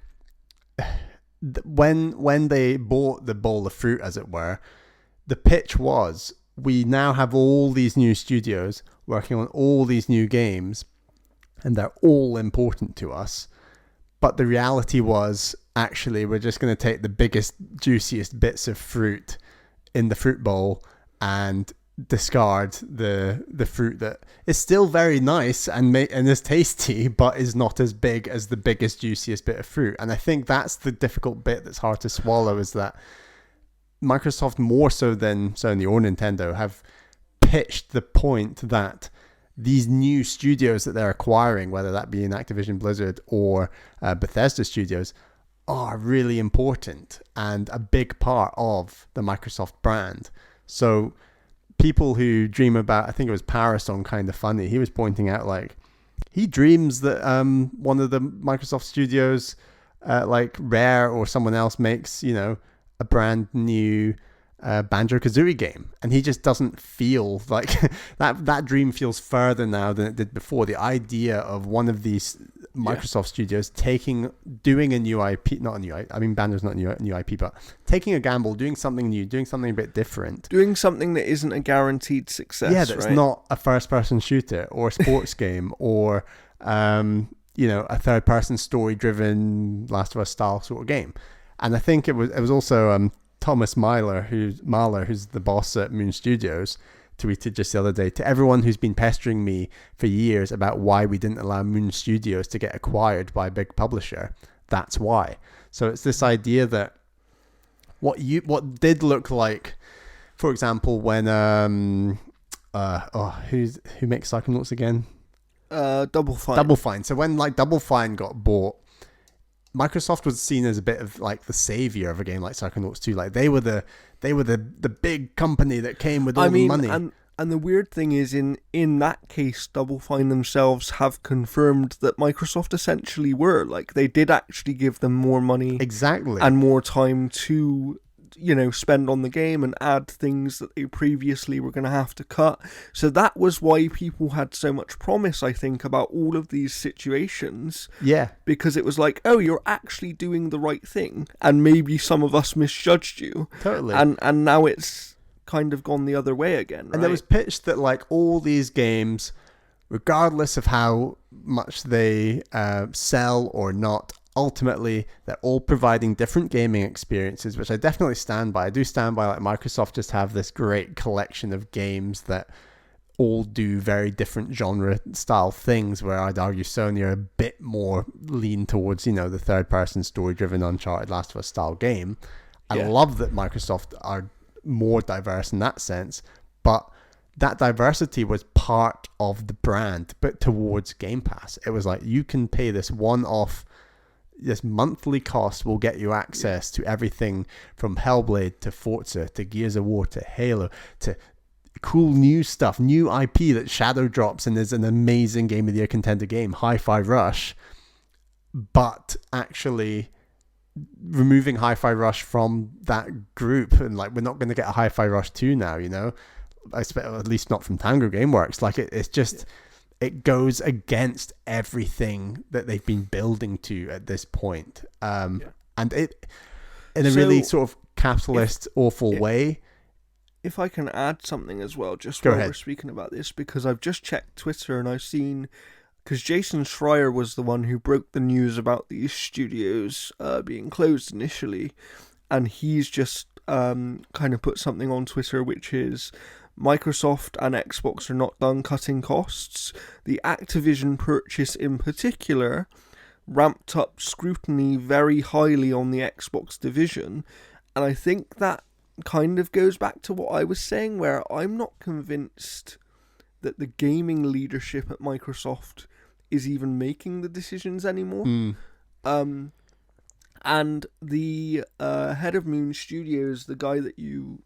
when they bought the bowl of fruit, as it were, the pitch was, we now have all these new studios working on all these new games, and they're all important to us. But the reality was, actually, we're just going to take the biggest, juiciest bits of fruit in the fruit bowl and discard the fruit that is still very nice and is tasty, but is not as big as the biggest, juiciest bit of fruit. And I think that's the difficult bit that's hard to swallow, is that Microsoft, more so than Sony or Nintendo, have pitched the point that these new studios that they're acquiring, whether that be in Activision Blizzard or Bethesda studios, are really important and a big part of the Microsoft brand. So people who dream about, I think it was Paris on Kind of Funny, he was pointing out, like, he dreams that one of the Microsoft studios, like Rare or someone else, makes, you know, a brand new Banjo-Kazooie game, and he just doesn't feel like that dream feels further now than it did before. The idea of one of these Microsoft studios doing a new IP, not a new IP, I mean, Banjo's not a new IP, but taking a gamble, doing something new, doing something a bit different. Doing something that isn't a guaranteed success, that's not a first-person shooter or a sports game or, you know, a third-person story-driven Last of Us style sort of game. And I think it was also Thomas Mahler, who's the boss at Moon Studios, tweeted just the other day, to everyone who's been pestering me for years about why we didn't allow Moon Studios to get acquired by a big publisher, that's why. So it's this idea that what did look like, for example, when who makes Psychonauts again? Double Fine. Double Fine. So when like Double Fine got bought, Microsoft was seen as a bit of like the savior of a game like Psychonauts 2. Like they were the big company that came with all the money. And the weird thing is, in that case, Double Fine themselves have confirmed that Microsoft essentially were. Like, they did actually give them more money. Exactly. And more time to, spend on the game and add things that they previously were going to have to cut. So that was why people had so much promise, I think, about all of these situations. Yeah. Because it was like, oh, you're actually doing the right thing. And maybe some of us misjudged you. Totally. And now it's kind of gone the other way again, right? And there was pitched that like all these games, regardless of how much they sell or not, ultimately they're all providing different gaming experiences, which I definitely stand by. I do stand by like Microsoft just have this great collection of games that all do very different genre style things, where I'd argue Sony are a bit more lean towards, the third person story driven Uncharted Last of Us style game. I love that Microsoft are more diverse in that sense, but that diversity was part of the brand, but towards Game Pass. It was like, you can pay this one-off, this monthly cost will get you access to everything from Hellblade to Forza to Gears of War to Halo to cool new stuff, new IP that shadow drops and is an amazing Game of the Year contender game, Hi-Fi Rush, but actually removing Hi-Fi Rush from that group, and like, we're not going to get a Hi-Fi Rush 2 now, I expect, at least not from Tango Gameworks. Like it's just it goes against everything that they've been building to at this point, and it in a really sort of capitalist awful way. If I can add something as well, just Go while ahead. we're speaking about this, because I've just checked Twitter and I've seen, because Jason Schreier was the one who broke the news about these studios being closed initially, and he's just kind of put something on Twitter, which is Microsoft and Xbox are not done cutting costs. The Activision purchase in particular ramped up scrutiny very highly on the Xbox division, and I think that kind of goes back to what I was saying, where I'm not convinced that the gaming leadership at Microsoft is even making the decisions anymore. And the head of Moon Studios, the guy that you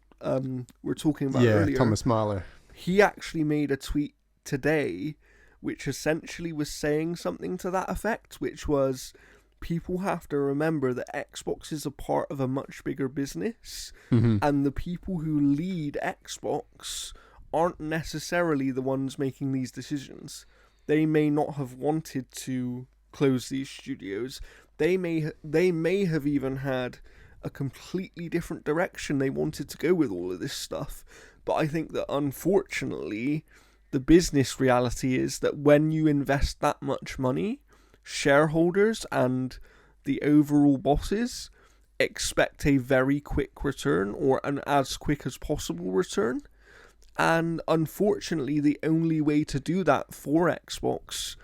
were talking about earlier, Thomas Mahler, he actually made a tweet today which essentially was saying something to that effect, which was, people have to remember that Xbox is a part of a much bigger business, and the people who lead Xbox aren't necessarily the ones making these decisions. They may not have wanted to close these studios. They may have even had a completely different direction they wanted to go with all of this stuff. But I think that unfortunately, the business reality is that when you invest that much money, shareholders and the overall bosses expect a very quick return, or an as quick as possible return. And unfortunately, the only way to do that for Xbox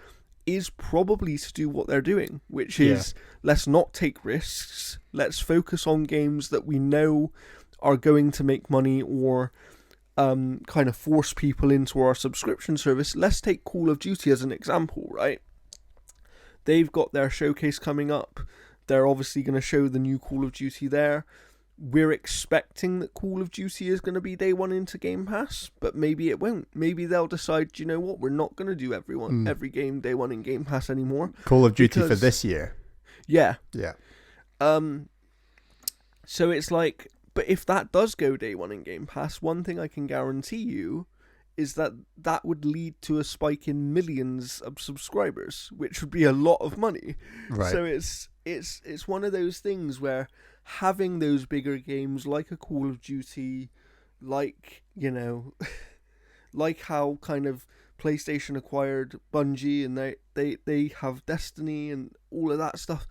is probably to do what they're doing, which is, let's not take risks. Let's focus on games that we know are going to make money, or kind of force people into our subscription service. Let's take Call of Duty as an example, right? They've got their showcase coming up. They're obviously going to show the new Call of Duty there. We're expecting that Call of Duty is going to be day one into Game Pass, but maybe it won't. Maybe they'll decide, you know what, we're not going to do every game day one in Game Pass anymore. Call of Duty for this year. Yeah. Yeah. So it's like, but if that does go day one in Game Pass, one thing I can guarantee you is that that would lead to a spike in millions of subscribers, which would be a lot of money. Right. So it's one of those things where having those bigger games like a Call of Duty, like, like how kind of PlayStation acquired Bungie and they have Destiny and all of that stuff.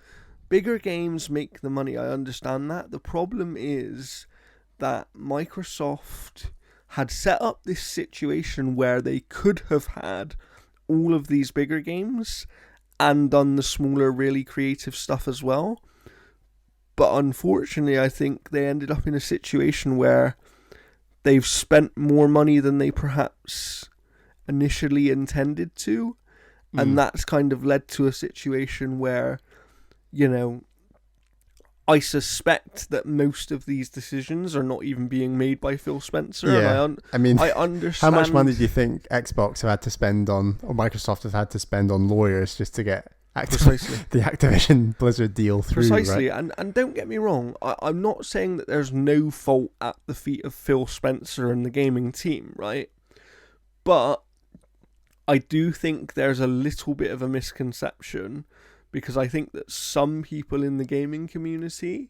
Bigger games make the money, I understand that. The problem is that Microsoft had set up this situation where they could have had all of these bigger games and done the smaller, really creative stuff as well. But unfortunately, I think they ended up in a situation where they've spent more money than they perhaps initially intended to. And that's kind of led to a situation where, I suspect that most of these decisions are not even being made by Phil Spencer. Yeah, And I understand. How much money do you think Xbox have had to spend on, or Microsoft has had to spend on lawyers just to get the Activision Blizzard deal through? Precisely, right? and don't get me wrong, I'm not saying that there's no fault at the feet of Phil Spencer and the gaming team, right? But I do think there's a little bit of a misconception, because I think that some people in the gaming community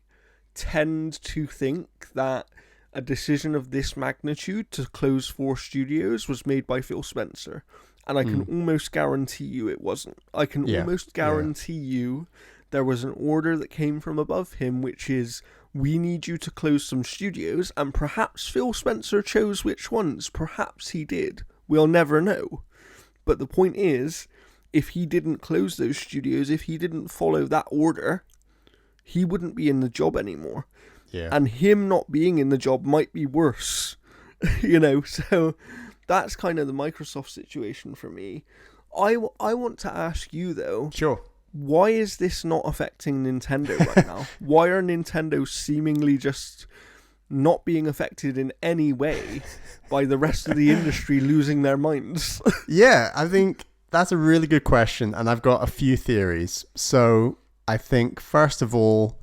tend to think that a decision of this magnitude to close 4 studios was made by Phil Spencer. And I can almost guarantee you it wasn't. I can almost guarantee you there was an order that came from above him, which is, we need you to close some studios, and perhaps Phil Spencer chose which ones. Perhaps he did. We'll never know. But the point is, if he didn't close those studios, if he didn't follow that order, he wouldn't be in the job anymore. Yeah. And him not being in the job might be worse. So that's kind of the Microsoft situation for me. I want to ask you, though. Sure. Why is this not affecting Nintendo right now? Why are Nintendo seemingly just not being affected in any way by the rest of the industry losing their minds? Yeah, I think that's a really good question, and I've got a few theories. So I think, first of all,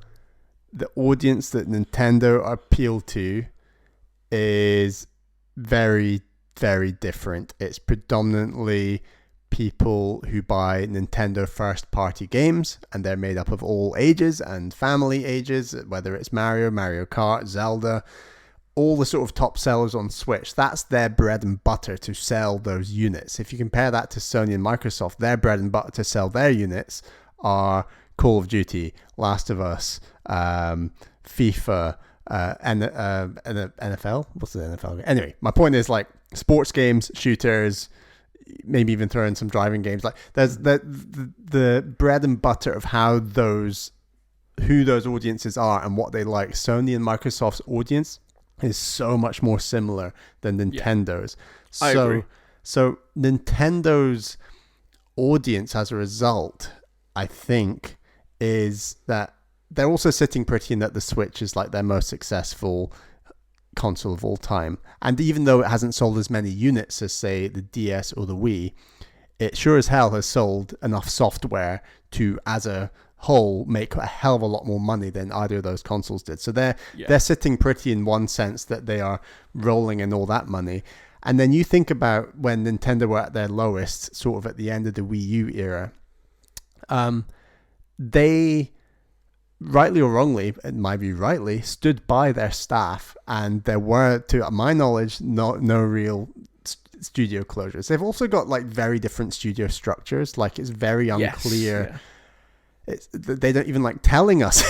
the audience that Nintendo appeal to is very, very different. It's predominantly people who buy Nintendo first-party games, and they're made up of all ages and family ages, whether it's Mario, Mario Kart, Zelda, all the sort of top sellers on Switch. That's their bread and butter to sell those units. If you compare that to Sony and Microsoft, their bread and butter to sell their units are Call of Duty, Last of Us, FIFA, and NFL. What's the NFL game? Anyway, my point is, like, sports games, shooters, maybe even throw in some driving games. Like, there's the bread and butter of who those audiences are and what they like. Sony and Microsoft's audience is so much more similar than Nintendo's. I agree. So Nintendo's audience, as a result, I think, is that they're also sitting pretty in that the Switch is like their most successful console of all time. And even though it hasn't sold as many units as, say, the DS or the Wii, it sure as hell has sold enough software to, as a whole, make a hell of a lot more money than either of those consoles did. So they're sitting pretty in one sense that they are rolling in all that money. And then you think about when Nintendo were at their lowest, sort of at the end of the Wii U era, they, rightly or wrongly, in my view rightly, stood by their staff, and there were, to my knowledge, no real studio closures. They've also got like very different studio structures. Like, it's very unclear. Yes, they don't even like telling us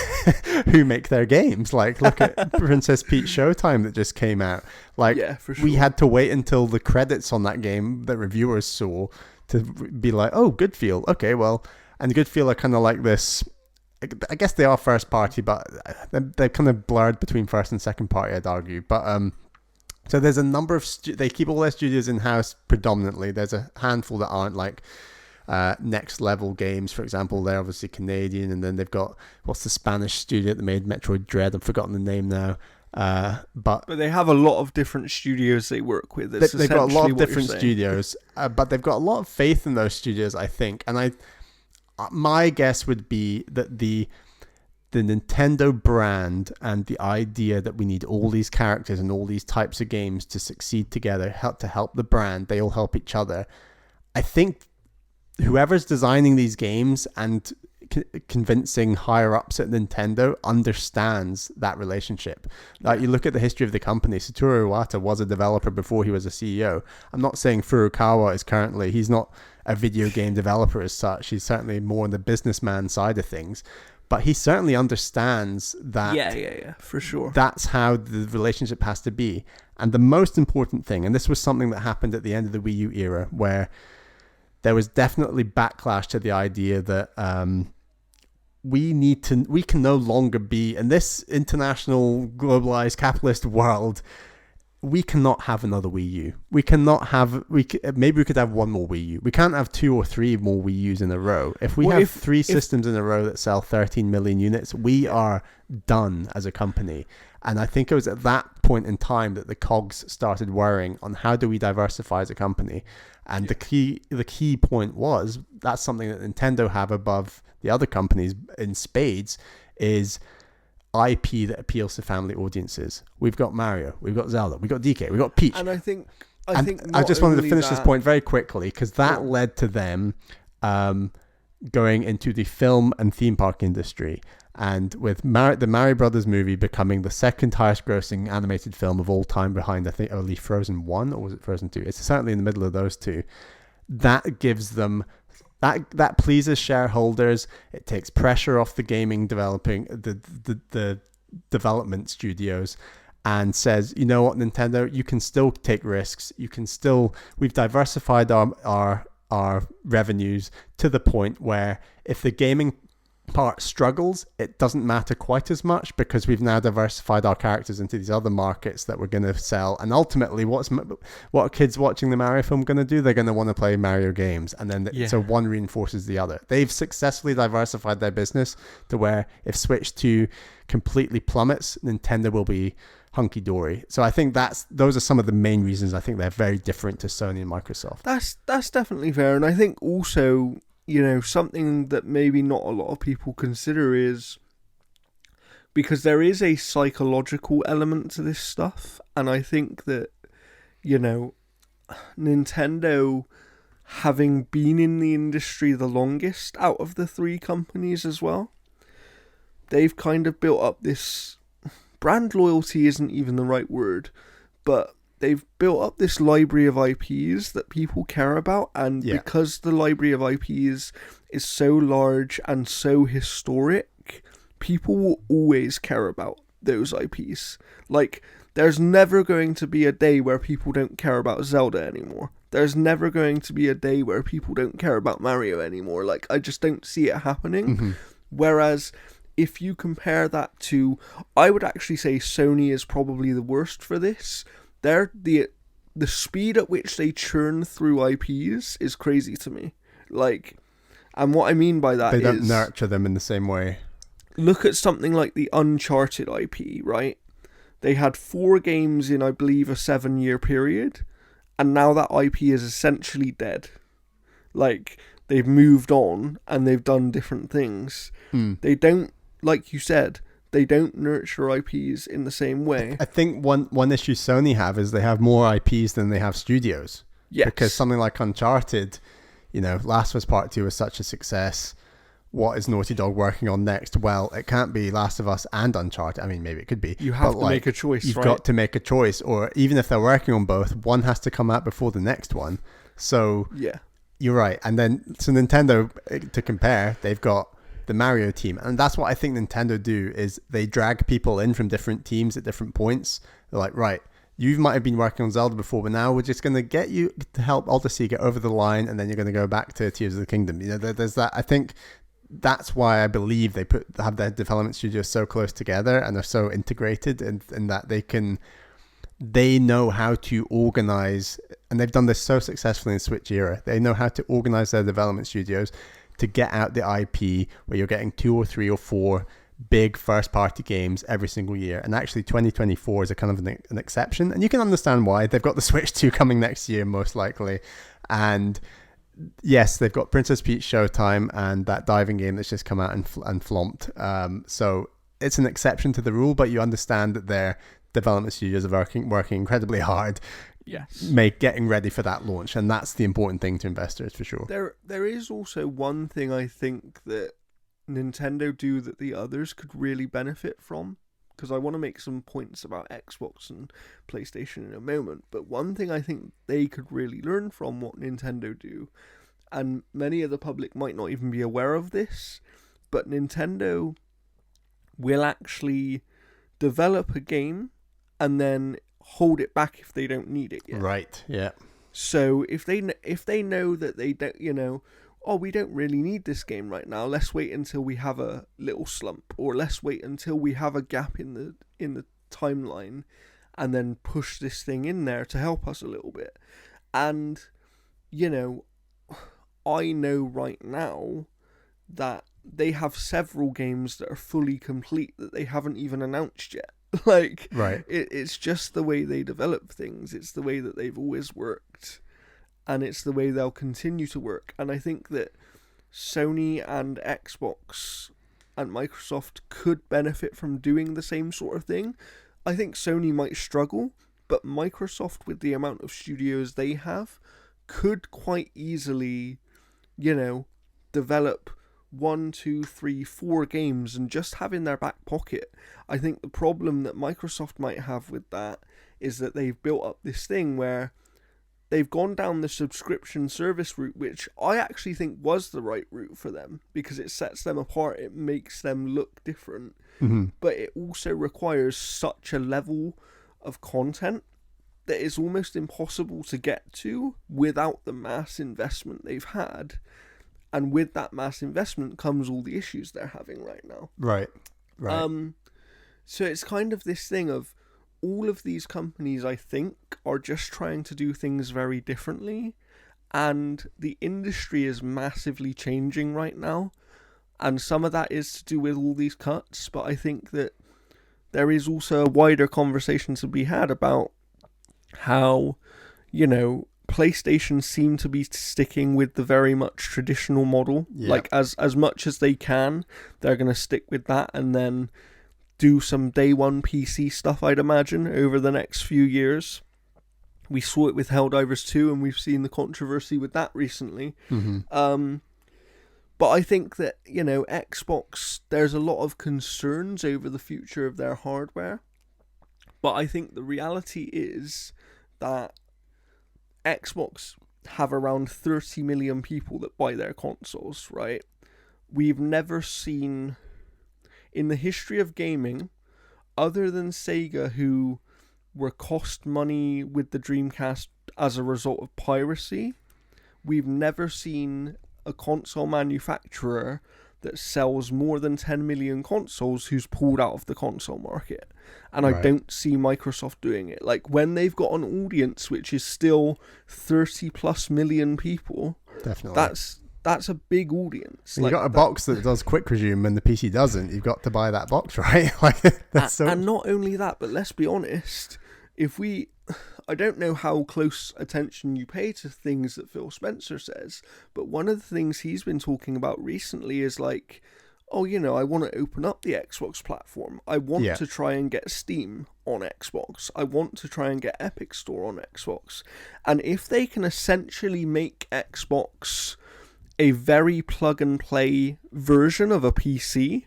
who make their games. Like, look at Princess Peach Showtime that just came out. Like, for sure. We had to wait until the credits on that game that reviewers saw to be like, oh, Goodfield. Okay, well, and Goodfield are kind of like this. I guess they are first party, but they're kind of blurred between first and second party, I'd argue. But so there's a number of they keep all their studios in house predominantly. There's a handful that aren't, like Next Level Games, for example. They're obviously Canadian, and then they've got, what's the Spanish studio that made Metroid Dread? I've forgotten the name now. But they have a lot of different studios they work with. They've got a lot of different studios, but they've got a lot of faith in those studios, I think. And my guess would be that the Nintendo brand and the idea that we need all these characters and all these types of games to succeed together, to help the brand, they all help each other. I think whoever's designing these games and convincing higher ups at Nintendo understands that relationship. Like, you look at the history of the company, Satoru Iwata was a developer before he was a CEO. I'm not saying Furukawa is currently, he's not a video game developer as such. He's certainly more on the businessman side of things, but he certainly understands that. Yeah, for sure. That's how the relationship has to be. And the most important thing, and this was something that happened at the end of the Wii U era, where there was definitely backlash to the idea that we can no longer be in this international globalized capitalist world. We cannot have another Wii U. We cannot have. Maybe we could have one more Wii U. We can't have 2 or 3 more Wii U's in a row. If we have 3 systems in a row that sell 13 million units, we are done as a company. And I think it was at that point in time that the cogs started worrying on how do we diversify as a company. And the key point was that's something that Nintendo have above the other companies in spades is IP that appeals to family audiences. We've got Mario, we've got Zelda, we've got DK, we've got Peach. And I think I just wanted to finish this point very quickly because that led to them going into the film and theme park industry. And with the Mario Brothers movie becoming the second highest grossing animated film of all time behind, I think, only Frozen 1 or was it Frozen 2? It's certainly in the middle of those two. That gives them... That pleases shareholders. It takes pressure off the the development studios, and says, you know what, Nintendo, you can still take risks. We've diversified our revenues to the point where if the gaming part struggles, it doesn't matter quite as much because we've now diversified our characters into these other markets that we're going to sell. And ultimately, what are kids watching the Mario film going to do? They're going to want to play Mario games, and then so one reinforces the other. They've successfully diversified their business to where if Switch 2 completely plummets, Nintendo will be hunky-dory. So I think those are some of the main reasons I think they're very different to Sony and Microsoft. That's definitely fair. And I think also, you know, something that maybe not a lot of people consider is because there is a psychological element to this stuff. And I think that, you know, Nintendo, having been in the industry the longest out of the 3 companies as well, they've kind of built up this brand loyalty isn't even the right word, but they've built up this library of IPs that people care about, and because the library of IPs is so large and so historic, people will always care about those IPs. Like, there's never going to be a day where people don't care about Zelda anymore. There's never going to be a day where people don't care about Mario anymore. Like, I just don't see it happening. Mm-hmm. Whereas if you compare that to, I would actually say Sony is probably the worst for this. The speed at which they churn through IPs is crazy to me. Like, and what I mean by that is... They don't nurture them in the same way. Look at something like the Uncharted IP, right? They had 4 games in, I believe, a 7-year period, and now that IP is essentially dead. Like, they've moved on, and they've done different things. They don't, like you said... They don't nurture IPs in the same way. I think one issue Sony have is they have more IPs than they have studios. Yes. Because something like Uncharted, you know, Last of Us Part 2 was such a success. What is Naughty Dog working on next? Well, it can't be Last of Us and Uncharted. I mean, maybe it could be. You have to make a choice, You've got to make a choice. Or even if they're working on both, one has to come out before the next one. So, yeah, you're right. And then, so Nintendo, to compare, they've got the Mario team, and that's what I think Nintendo do is they drag people in from different teams at different points. They're like, right, you might have been working on Zelda before, but now we're just going to get you to help Odyssey get over the line, and then you're going to go back to Tears of the Kingdom. You know, there's that. I think that's why I believe they have their development studios so close together and they're so integrated, in that they know how to organize, and they've done this so successfully in Switch era. They know how to organize their development studios to get out the IP where you're getting 2 or 3 or 4 big first-party games every single year. And actually 2024 is a kind of an exception. And you can understand why. They've got the Switch 2 coming next year, most likely. And yes, they've got Princess Peach Showtime and that diving game that's just come out and flomped. So it's an exception to the rule, but you understand that their development studios are working incredibly hard. Yes. Getting ready for that launch, and that's the important thing to investors for sure. There is also one thing I think that Nintendo do that the others could really benefit from, because I want to make some points about Xbox and PlayStation in a moment, but one thing I think they could really learn from what Nintendo do, and many of the public might not even be aware of this, but Nintendo will actually develop a game and then hold it back if they don't need it yet. Right, yeah. So if they know that they don't, you know, oh, we don't really need this game right now. Let's wait until we have a little slump, or let's wait until we have a gap in the timeline, and then push this thing in there to help us a little bit. And, you know, I know right now that they have several games that are fully complete that they haven't even announced yet. Like, right. It's just the way they develop things. It's the way that they've always worked. And it's the way they'll continue to work. And I think that Sony and Xbox and Microsoft could benefit from doing the same sort of thing. I think Sony might struggle, but Microsoft, with the amount of studios they have, could quite easily, you know, develop 1, 2, 3, 4 games and just have in their back pocket. I think the problem that Microsoft might have with that is that they've built up this thing where they've gone down the subscription service route, which I actually think was the right route for them because it sets them apart, it makes them look different, but it also requires such a level of content that it's almost impossible to get to without the mass investment they've had. And with that mass investment comes all the issues they're having right now. Right. So it's kind of this thing of all of these companies, I think, are just trying to do things very differently. And the industry is massively changing right now. And some of that is to do with all these cuts. But I think that there is also a wider conversation to be had about how, you know, PlayStation seem to be sticking with the very much traditional model. Yeah. Like, as much as they can, they're going to stick with that and then do some day one PC stuff, I'd imagine, over the next few years. We saw it with Helldivers 2, and we've seen the controversy with that recently. But I think that, you know, Xbox, there's a lot of concerns over the future of their hardware. But I think the reality is that Xbox have around 30 million people that buy their consoles, right? We've never seen, in the history of gaming, other than Sega, who were cost money with the Dreamcast as a result of piracy, we've never seen a console manufacturer that sells more than 10 million consoles who's pulled out of the console market. And I don't see Microsoft doing it. Like, when they've got an audience which is still 30 plus million people, definitely, that's a big audience. You've got a box that does quick resume and the PC doesn't. You've got to buy that box, right? And not only that, but let's be honest, I don't know how close attention you pay to things that Phil Spencer says, but one of the things he's been talking about recently is like, oh, you know, I want to open up the Xbox platform. I want to try and get Steam on Xbox. I want to try and get Epic Store on Xbox. And if they can essentially make Xbox a very plug-and-play version of a PC,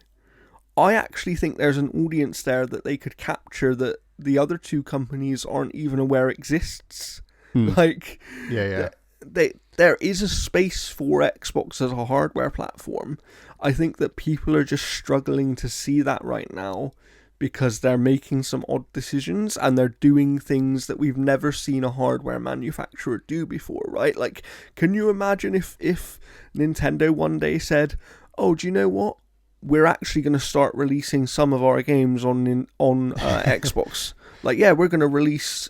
I actually think there's an audience there that they could capture that the other two companies aren't even aware exists. Like, there is a space for Xbox as a hardware platform. I think that people are just struggling to see that right now because they're making some odd decisions and they're doing things that we've never seen a hardware manufacturer do before, right? Like, can you imagine if Nintendo one day said, oh, do you know what? We're actually going to start releasing some of our games on Xbox. Like, yeah, we're going to release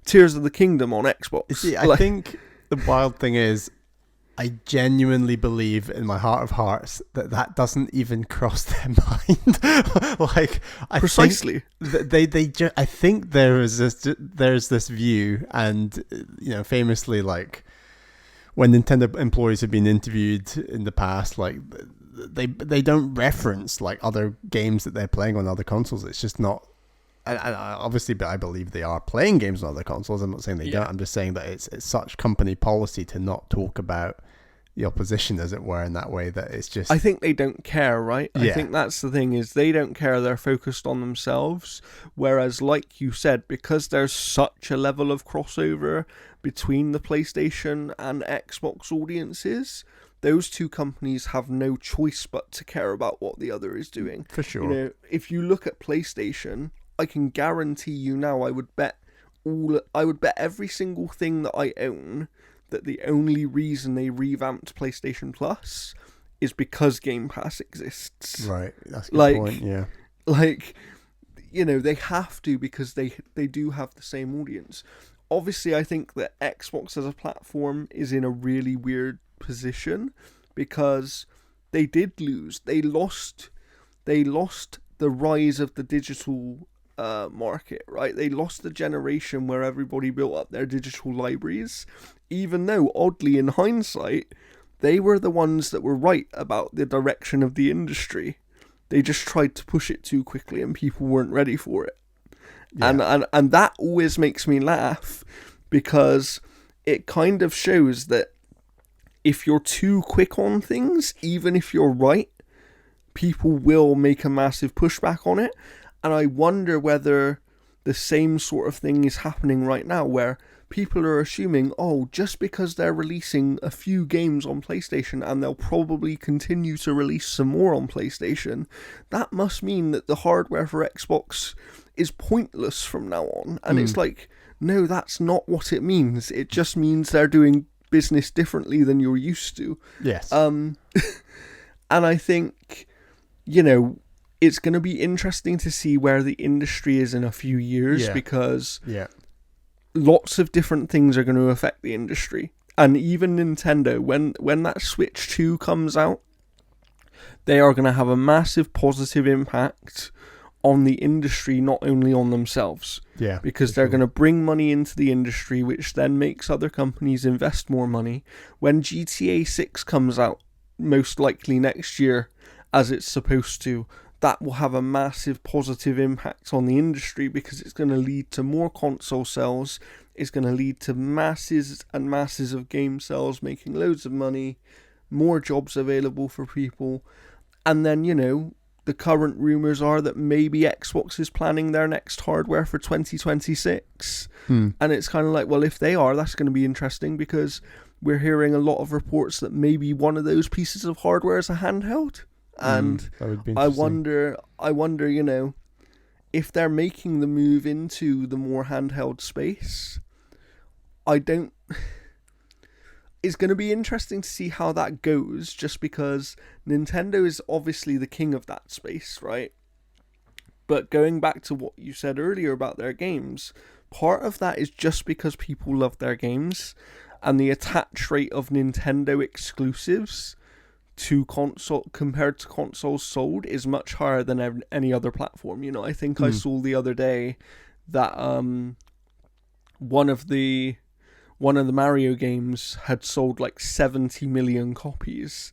Tears of the Kingdom on Xbox. You see, I think the wild thing is, I genuinely believe in my heart of hearts that doesn't even cross their mind. Like, I precisely, think I think there's this view, and you know, famously, like when Nintendo employees have been interviewed in the past, like they don't reference like other games that they're playing on other consoles. It's just not. And obviously, but I believe they are playing games on other consoles. I'm not saying they don't. I'm just saying that it's such company policy to not talk about the opposition, as it were, in that way, that it's just... I think they don't care, right? I think that's the thing, is they don't care. They're focused on themselves. Whereas, like you said, because there's such a level of crossover between the PlayStation and Xbox audiences, those two companies have no choice but to care about what the other is doing. For sure. You know, if you look at PlayStation, I can guarantee you now, I would bet every single thing that I own that the only reason they revamped PlayStation Plus is because Game Pass exists. Right, that's a good point, yeah. Like, you know, they have to, because they do have the same audience. Obviously, I think that Xbox as a platform is in a really weird position, because they did lose. They lost the rise of the digital market, right? They lost the generation where everybody built up their digital libraries, even though, oddly, in hindsight, they were the ones that were right about the direction of the industry. They just tried to push it too quickly and people weren't ready for it. Yeah. And that always makes me laugh, because it kind of shows that if you're too quick on things, even if you're right, people will make a massive pushback on it. And I wonder whether the same sort of thing is happening right now, where people are assuming, oh, just because they're releasing a few games on PlayStation and they'll probably continue to release some more on PlayStation, that must mean that the hardware for Xbox is pointless from now on. And it's like, no, that's not what it means. It just means they're doing business differently than you're used to. Yes. And I think, you know, it's going to be interesting to see where the industry is in a few years, because lots of different things are going to affect the industry. And even Nintendo, when that Switch 2 comes out, they are going to have a massive positive impact on the industry, not only on themselves. Yeah. Because they're going to bring money into the industry, which then makes other companies invest more money. When GTA 6 comes out, most likely next year, as it's supposed to, that will have a massive positive impact on the industry, because it's going to lead to more console sales. It's going to lead to masses and masses of game sales, making loads of money, more jobs available for people. And then, you know, the current rumours are that maybe Xbox is planning their next hardware for 2026. And it's kind of like, well, if they are, that's going to be interesting, because we're hearing a lot of reports that maybe one of those pieces of hardware is a handheld. And I wonder, you know, if they're making the move into the more handheld space, it's going to be interesting to see how that goes, just because Nintendo is obviously the king of that space, right? But going back to what you said earlier about their games, part of that is just because people love their games, and the attach rate of Nintendo exclusives to console compared to consoles sold is much higher than any other platform. You know, I think I saw the other day that one of the Mario games had sold like 70 million copies,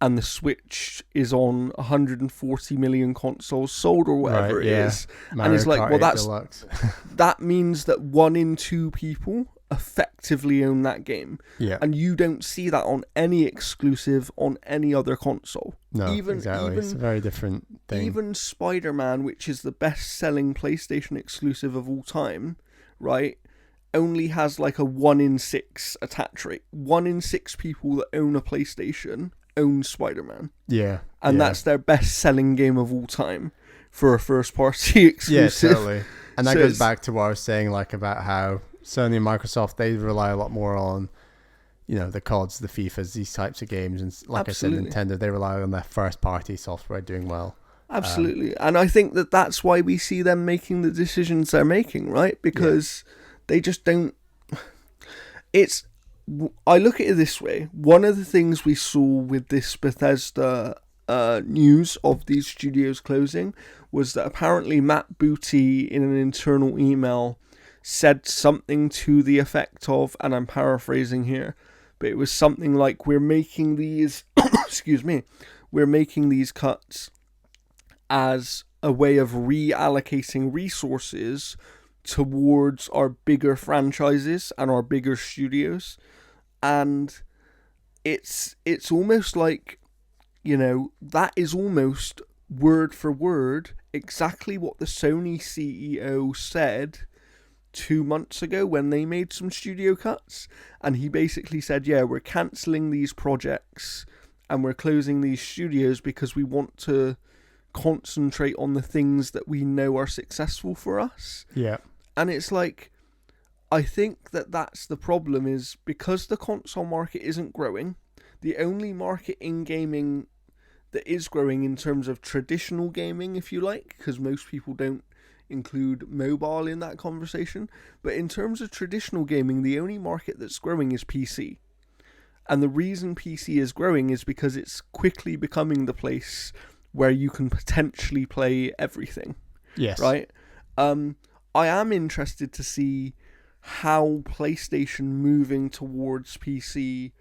and the Switch is on 140 million consoles sold, or whatever it is. Mario and it's like, Kart well, 8 Deluxe. that means that 1 in 2 people effectively own that game. Yeah. And you don't see that on any exclusive on any other console. No, exactly. It's a very different thing. Even Spider-Man, which is the best-selling PlayStation exclusive of all time, right, only has like a 1 in 6 attach rate. 1 in 6 people that own a PlayStation own Spider-Man. Yeah. And that's their best-selling game of all time for a first-party exclusive. Yeah, totally. And that goes back to what I was saying, like, about how Sony and Microsoft, they rely a lot more on, you know, the CODs, the FIFAs, these types of games. And like Absolutely. I said, Nintendo, they rely on their first-party software doing well. Absolutely. And I think that that's why we see them making the decisions they're making, right? Because they just don't... I look at it this way. One of the things we saw with this Bethesda news of these studios closing was that apparently Matt Booty, in an internal email, said something to the effect of, and I'm paraphrasing here, but it was something like, we're making these we're making these cuts as a way of reallocating resources towards our bigger franchises and our bigger studios. And it's almost like, you know, that is almost word for word exactly what the Sony CEO said 2 months ago when they made some studio cuts. And he basically said, yeah, we're cancelling these projects and we're closing these studios because we want to concentrate on the things that we know are successful for us. Yeah. And it's like, I think that that's the problem, is because the console market isn't growing, the only market in gaming that is growing in terms of traditional gaming, if you like, because most people don't include mobile in that conversation, but in terms of traditional gaming, the only market that's growing is PC. And the reason PC is growing is because it's quickly becoming the place where you can potentially play everything. Yes. Right? I am interested to see how PlayStation moving towards PC,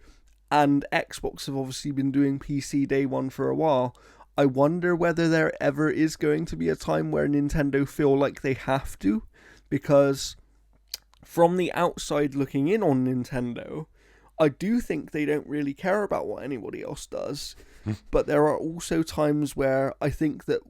and Xbox have obviously been doing PC day one for a while. I wonder whether there ever is going to be a time where Nintendo feel like they have to, because from the outside looking in on Nintendo, I do think they don't really care about what anybody else does. But there are also times where I think that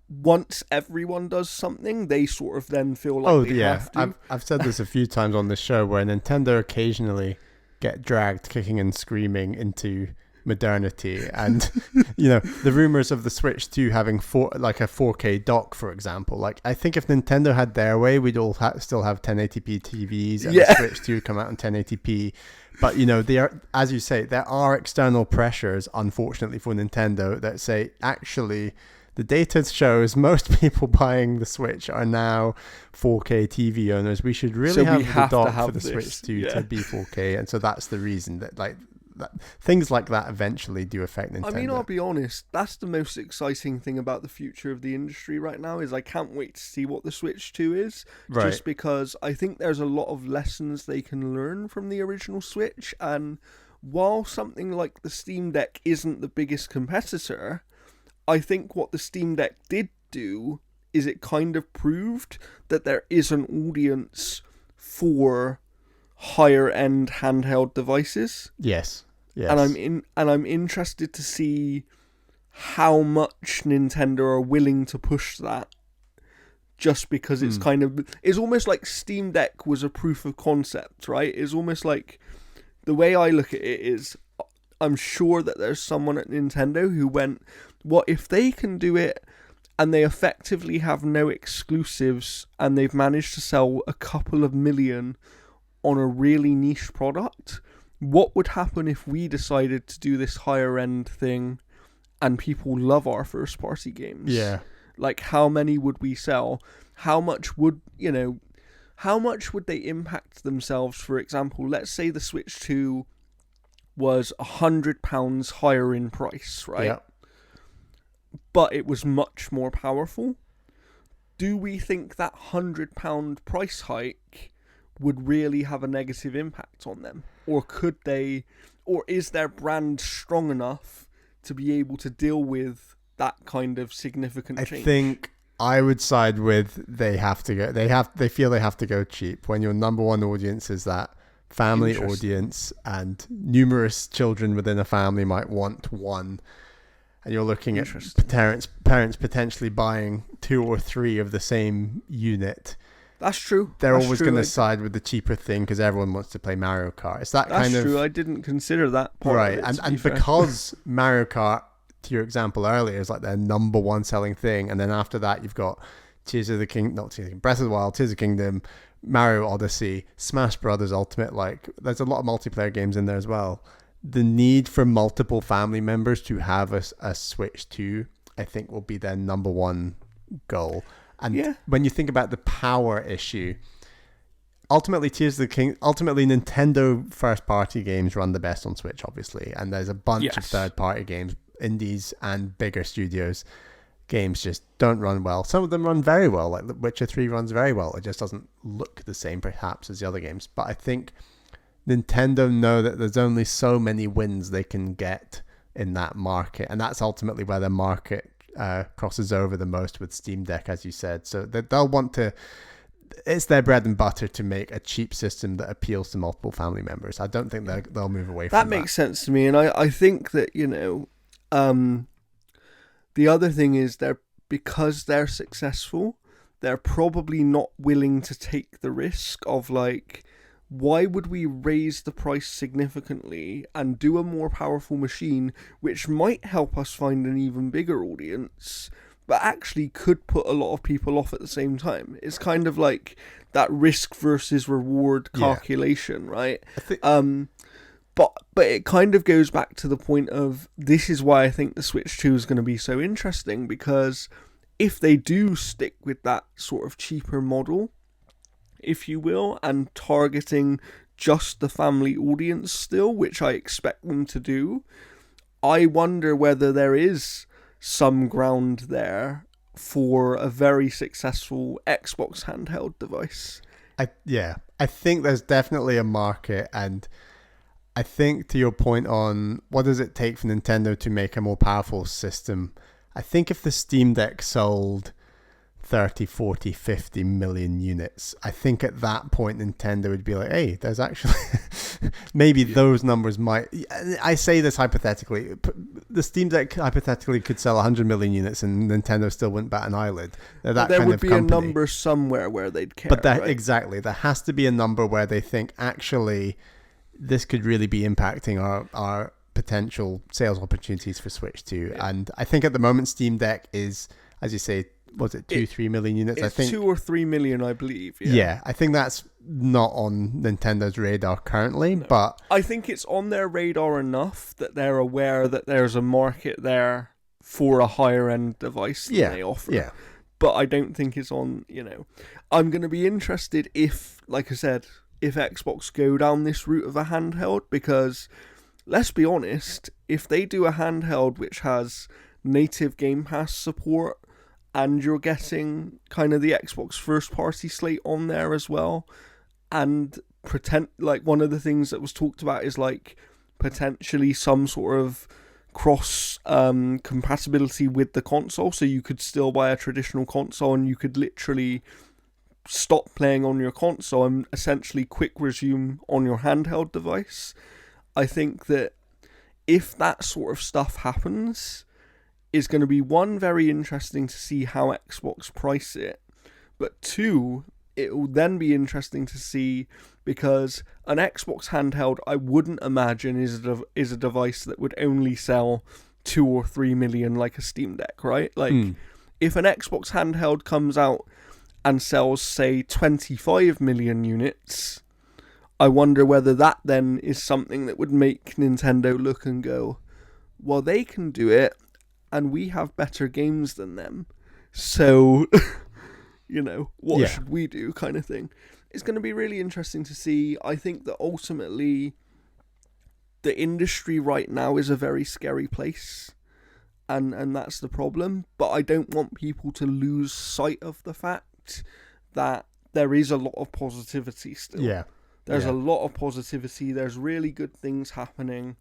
once everyone does something, they sort of then feel like they have to. I've said this a few times on the show, where Nintendo occasionally get dragged kicking and screaming into modernity, and the rumors of the Switch 2 having a 4K dock, for example. Like, I think if Nintendo had their way, we'd all still have 1080p TVs, and the Switch 2 would come out in 1080p. But they are, as you say, there are external pressures, unfortunately for Nintendo, that say actually the data shows most people buying the Switch are now 4K TV owners. We should really have the dock for the Switch 2 to be 4K, and so that's the reason that things like that eventually do affect Nintendo. I mean, I'll be honest, that's the most exciting thing about the future of the industry right now, is I can't wait to see what the Switch 2 is, just because I think there's a lot of lessons they can learn from the original Switch, and while something like the Steam Deck isn't the biggest competitor, I think what the Steam Deck did do is it kind of proved that there is an audience for higher end handheld devices. Yes. And I'm interested to see how much Nintendo are willing to push that, just because it's it's almost like Steam Deck was a proof of concept, right? It's almost like, the way I look at it is, I'm sure that there's someone at Nintendo who went, what if they can do it and they effectively have no exclusives and they've managed to sell a couple of million on a really niche product? What would happen if we decided to do this higher end thing and people love our first party games? Yeah. Like, how many would we sell? How much would they impact themselves? For example, let's say the Switch 2 was £100 higher in price, right? Yeah. But it was much more powerful. Do we think that £100 price hike would really have a negative impact on them? Or is their brand strong enough to be able to deal with that kind of significant change? I think I would side with they feel they have to go cheap when your number one audience is that family audience, and numerous children within a family might want one, and you're looking at parents potentially buying 2 or 3 of the same unit. That's true. They're always going to side with the cheaper thing because everyone wants to play Mario Kart. It's that's kind of true. I didn't consider that part. Right, and because Mario Kart, to your example earlier, is like their number one selling thing, and then after that you've got Breath of the Wild, Tears of the Kingdom, Mario Odyssey, Smash Brothers Ultimate. Like, there's a lot of multiplayer games in there as well. The need for multiple family members to have a Switch 2, I think, will be their number one goal. And when you think about the power issue, ultimately Nintendo first party games run the best on Switch, obviously, and there's a bunch of third party games, indies and bigger studios games just don't run well. Some of them run very well, like The Witcher 3 runs very well. It just doesn't look the same perhaps as the other games. But I think Nintendo know that there's only so many wins they can get in that market, and that's ultimately where the market crosses over the most with Steam Deck, as you said. So they'll want to, it's their bread and butter to make a cheap system that appeals to multiple family members. I don't think they'll move away from that. That makes sense to me, and I think that, the other thing is, because they're successful, they're probably not willing to take the risk of, like, why would we raise the price significantly and do a more powerful machine, which might help us find an even bigger audience, but actually could put a lot of people off at the same time. It's kind of like that risk versus reward calculation, right? But it kind of goes back to the point of, this is why I think the Switch 2 is going to be so interesting, because if they do stick with that sort of cheaper model, if you will, and targeting just the family audience still, which I expect them to do, I wonder whether there is some ground there for a very successful Xbox handheld device. I think there's definitely a market, and I think to your point on what does it take for Nintendo to make a more powerful system, I think if the Steam Deck sold 30, 40, 50 million units, I think at that point Nintendo would be like, hey, there's actually maybe those numbers might, I say this hypothetically, the Steam Deck hypothetically could sell 100 million units and Nintendo still wouldn't bat an eyelid. There would be a number somewhere where they'd care. But exactly, there has to be a number where they think actually this could really be impacting our potential sales opportunities for Switch 2. Yeah. And I think at the moment Steam Deck is, as you say, was it 2-3 million units? It's I think 2 or 3 million, I believe. Yeah, I think that's not on Nintendo's radar currently, but I think it's on their radar enough that they're aware that there's a market there for a higher end device than they offer. Yeah. But I don't think it's on, I'm going to be interested if, like I said, if Xbox go down this route of a handheld, because let's be honest, if they do a handheld which has native Game Pass support, and you're getting kind of the Xbox first party slate on there as well, and one of the things that was talked about is like potentially some sort of cross compatibility with the console, so you could still buy a traditional console and you could literally stop playing on your console and essentially quick resume on your handheld device. I think that if that sort of stuff happens, is going to be, one, very interesting to see how Xbox price it, but two, it will then be interesting to see, because an Xbox handheld, I wouldn't imagine is a device that would only sell 2 or 3 million like a Steam Deck, right? Like, if an Xbox handheld comes out and sells, say, 25 million units, I wonder whether that then is something that would make Nintendo look and go, well, they can do it, and we have better games than them, so, what should we do, kind of thing. It's going to be really interesting to see. I think that ultimately the industry right now is a very scary place, and that's the problem, but I don't want people to lose sight of the fact that there is a lot of positivity still. There's a lot of positivity. There's really good things happening.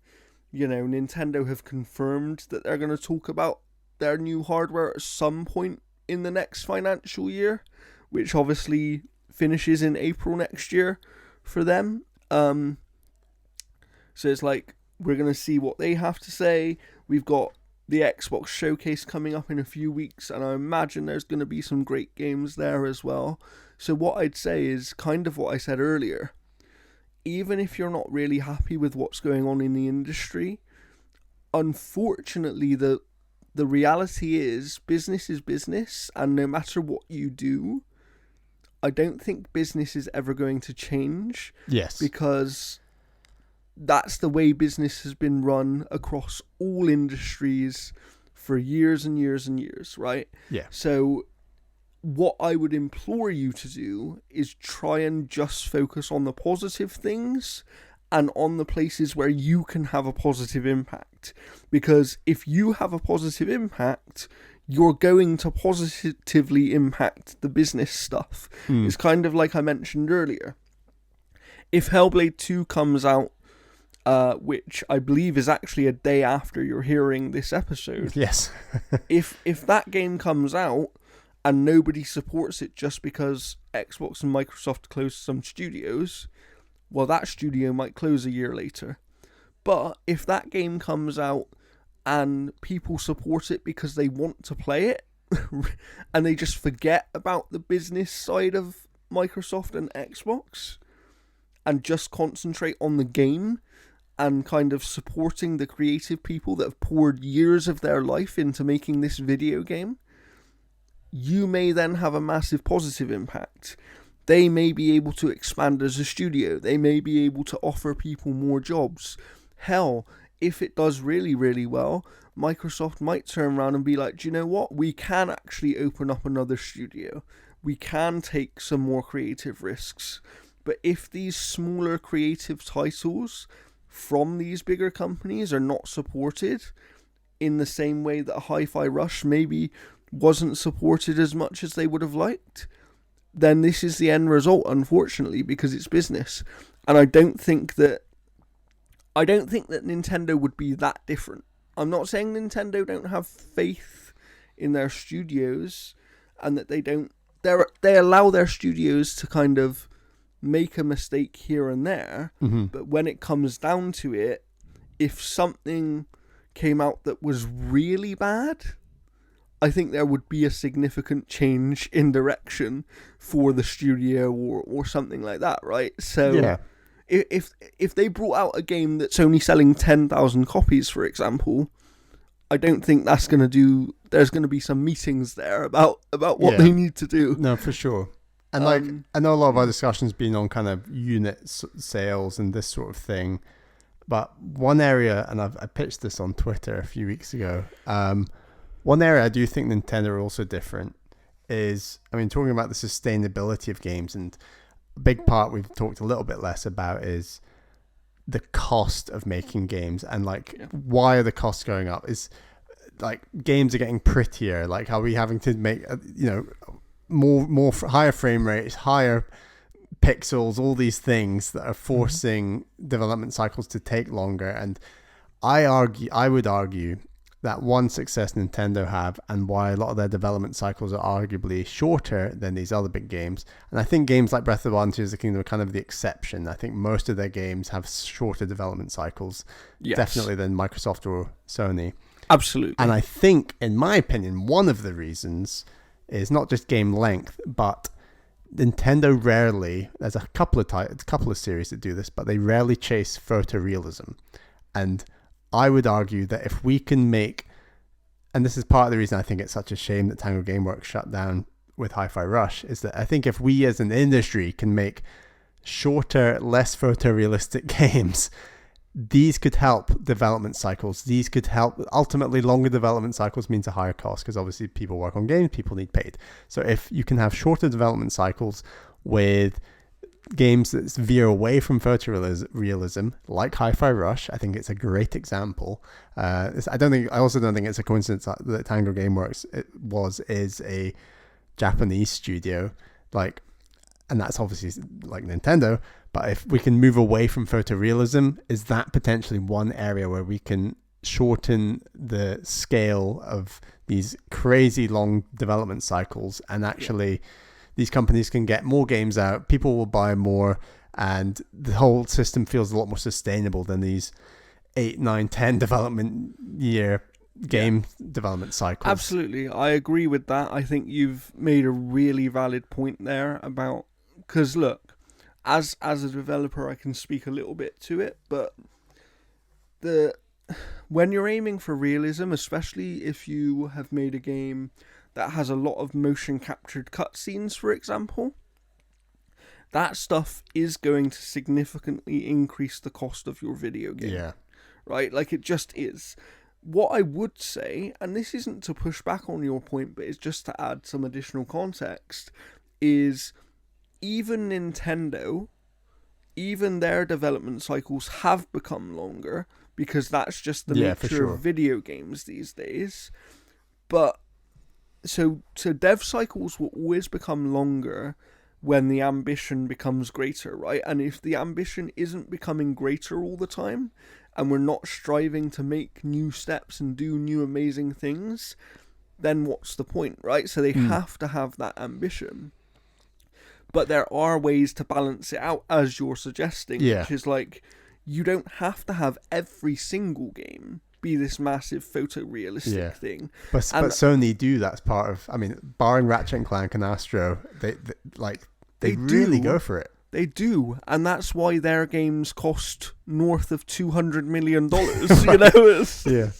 Nintendo have confirmed that they're going to talk about their new hardware at some point in the next financial year, which obviously finishes in April next year for them. So it's like, we're going to see what they have to say. We've got the Xbox showcase coming up in a few weeks, and I imagine there's going to be some great games there as well. So what I'd say is kind of what I said earlier. Even if you're not really happy with what's going on in the industry, unfortunately, the reality is business, and no matter what you do, I don't think business is ever going to change. Yes. Because that's the way business has been run across all industries for years and years and years, right? Yeah. So what I would implore you to do is try and just focus on the positive things and on the places where you can have a positive impact. Because if you have a positive impact, you're going to positively impact the business stuff. It's kind of like I mentioned earlier. If Hellblade 2 comes out, which I believe is actually a day after you're hearing this episode. Yes. if that game comes out, and nobody supports it just because Xbox and Microsoft closed some studios, well, that studio might close a year later. But if that game comes out and people support it because they want to play it, and they just forget about the business side of Microsoft and Xbox, and just concentrate on the game, and kind of supporting the creative people that have poured years of their life into making this video game, you may then have a massive positive impact. They may be able to expand as a studio. They may be able to offer people more jobs. Hell, if it does really, really well, Microsoft might turn around and be like, do you know what? We can actually open up another studio. We can take some more creative risks. But if these smaller creative titles from these bigger companies are not supported in the same way that Hi-Fi Rush maybe wasn't supported as much as they would have liked, then this is the end result, unfortunately, because it's business. And I don't think that Nintendo would be that different. I'm not saying Nintendo don't have faith in their studios and that they allow their studios to kind of make a mistake here and there, but when it comes down to it, if something came out that was really bad, I think there would be a significant change in direction for the studio or something like that, right? So yeah. If they brought out a game that's only selling 10,000 copies, for example, I don't think that's going to do... There's going to be some meetings there about what they need to do. No, for sure. And I know a lot of our discussion's been on kind of unit sales and this sort of thing. But one area, and I pitched this on Twitter a few weeks ago, one area I do think Nintendo are also different is, I mean, talking about the sustainability of games, and a big part we've talked a little bit less about is the cost of making games, and why are the costs going up? Is like games are getting prettier, like are we having to make more higher frame rates, higher pixels, all these things that are forcing development cycles to take longer. And I would argue that one success Nintendo have, and why a lot of their development cycles are arguably shorter than these other big games. And I think games like Breath of the Wild and Tears of the Kingdom are kind of the exception. I think most of their games have shorter development cycles, definitely than Microsoft or Sony. Absolutely. And I think, in my opinion, one of the reasons is not just game length, but Nintendo rarely, there's a couple of series that do this, but they rarely chase photorealism. And I would argue that if we can make, and this is part of the reason I think it's such a shame that Tango Gameworks shut down with Hi-Fi Rush, is that I think if we as an industry can make shorter, less photorealistic games, these could help development cycles. These could help, ultimately longer development cycles means a higher cost, because obviously people work on games, people need paid. So if you can have shorter development cycles with games that veer away from photorealism, like Hi-Fi Rush, I think it's a great example. I also don't think it's a coincidence that Tango Gameworks is a Japanese studio, and that's obviously like Nintendo. But if we can move away from photorealism, is that potentially one area where we can shorten the scale of these crazy long development cycles, and actually these companies can get more games out, people will buy more, and the whole system feels a lot more sustainable than these 8, 9, 10 development year game development cycles. Absolutely. I agree with that. I think you've made a really valid point there about, because look, as a developer, I can speak a little bit to it, but when you're aiming for realism, especially if you have made a game that has a lot of motion captured cutscenes, for example, that stuff is going to significantly increase the cost of your video game. Yeah. Right? Like, it just is. What I would say, and this isn't to push back on your point, but it's just to add some additional context, is even Nintendo, even their development cycles have become longer, because that's just the nature of video games these days. But so dev cycles will always become longer when the ambition becomes greater, right? And if the ambition isn't becoming greater all the time, and we're not striving to make new steps and do new amazing things, then what's the point, right? So they have to have that ambition. But there are ways to balance it out, as you're suggesting, which is like, you don't have to have every single game be this massive photorealistic thing. But Sony do. That's part of, I mean, barring Ratchet and Clank and Astro, they really go for it. They do, and that's why their games cost north of $200 million. Right. You know,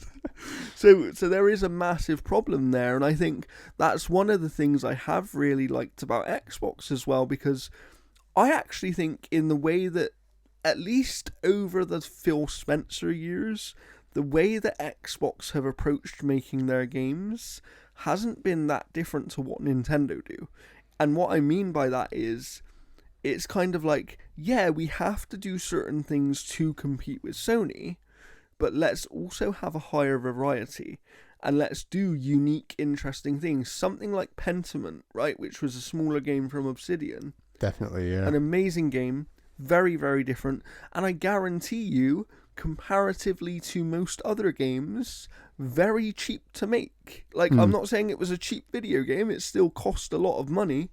So there is a massive problem there, and I think that's one of the things I have really liked about Xbox as well, because I actually think in the way that, at least over the Phil Spencer years, the way that Xbox have approached making their games hasn't been that different to what Nintendo do. And what I mean by that is, it's kind of like, yeah, we have to do certain things to compete with Sony, but let's also have a higher variety, and let's do unique, interesting things. Something like Pentiment, right, which was a smaller game from Obsidian. Definitely, yeah. An amazing game, very, very different, and I guarantee you, comparatively to most other games, very cheap to make. Like, I'm not saying it was a cheap video game, it still cost a lot of money,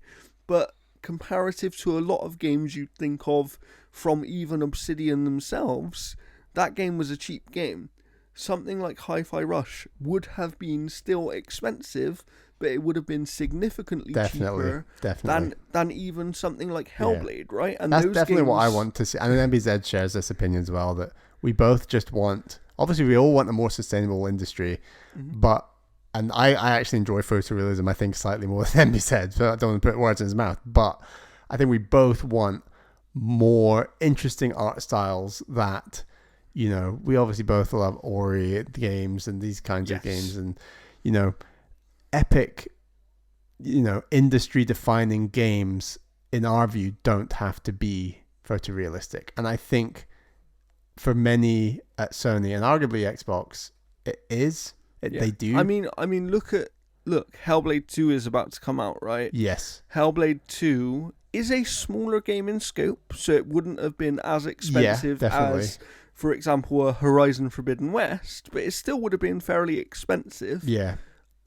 but comparative to a lot of games you'd think of from even Obsidian themselves, that game was a cheap game. Something like Hi-Fi Rush would have been still expensive, but it would have been significantly cheaper than even something like Hellblade, right? And that's definitely what I want to see. And MBZ shares this opinion as well, that we both just want, obviously we all want a more sustainable industry, but, and I actually enjoy photorealism, I think, slightly more than MBZ, so I don't want to put words in his mouth, but I think we both want more interesting art styles that, you know, we obviously both love Ori games and these kinds of games, and, you know, epic, you know, industry defining games in our view don't have to be photorealistic. And I think for many at Sony and arguably Xbox, it is. They do. I mean, look, Hellblade 2 is about to come out, right? Yes. Hellblade 2 is a smaller game in scope, so it wouldn't have been as expensive as, for example, a Horizon Forbidden West, but it still would have been fairly expensive. Yeah.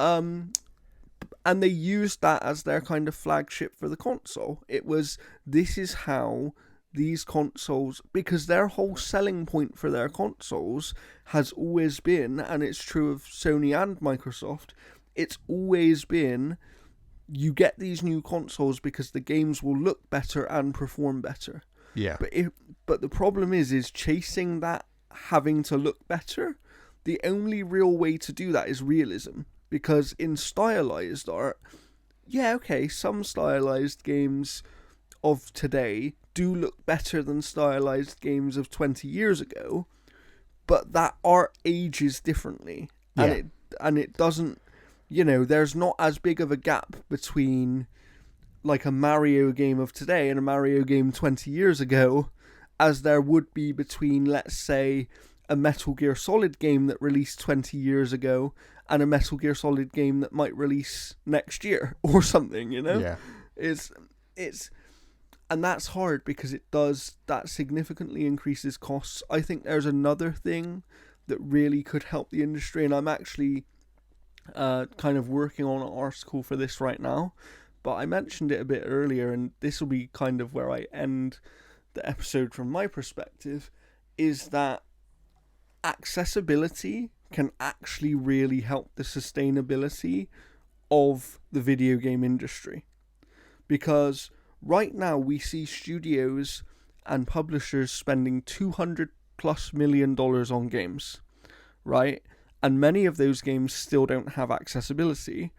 And they used that as their kind of flagship for the console. It was, this is how these consoles, because their whole selling point for their consoles has always been, and it's true of Sony and Microsoft, it's always been, you get these new consoles because the games will look better and perform better. Yeah. But the problem is chasing that having to look better. The only real way to do that is realism. Because in stylized art, some stylized games of today do look better than stylized games of 20 years ago, but that art ages differently. Yeah. And it doesn't, you know, there's not as big of a gap between like a Mario game of today and a Mario game 20 years ago as there would be between, let's say, a Metal Gear Solid game that released 20 years ago and a Metal Gear Solid game that might release next year or something, you know? Yeah. It's and that's hard because that significantly increases costs. I think there's another thing that really could help the industry, and I'm actually kind of working on an article for this right now, but I mentioned it a bit earlier, and this will be kind of where I end the episode from my perspective, is that accessibility can actually really help the sustainability of the video game industry. Because right now we see studios and publishers spending $200+ million on games, right? And many of those games still don't have accessibility.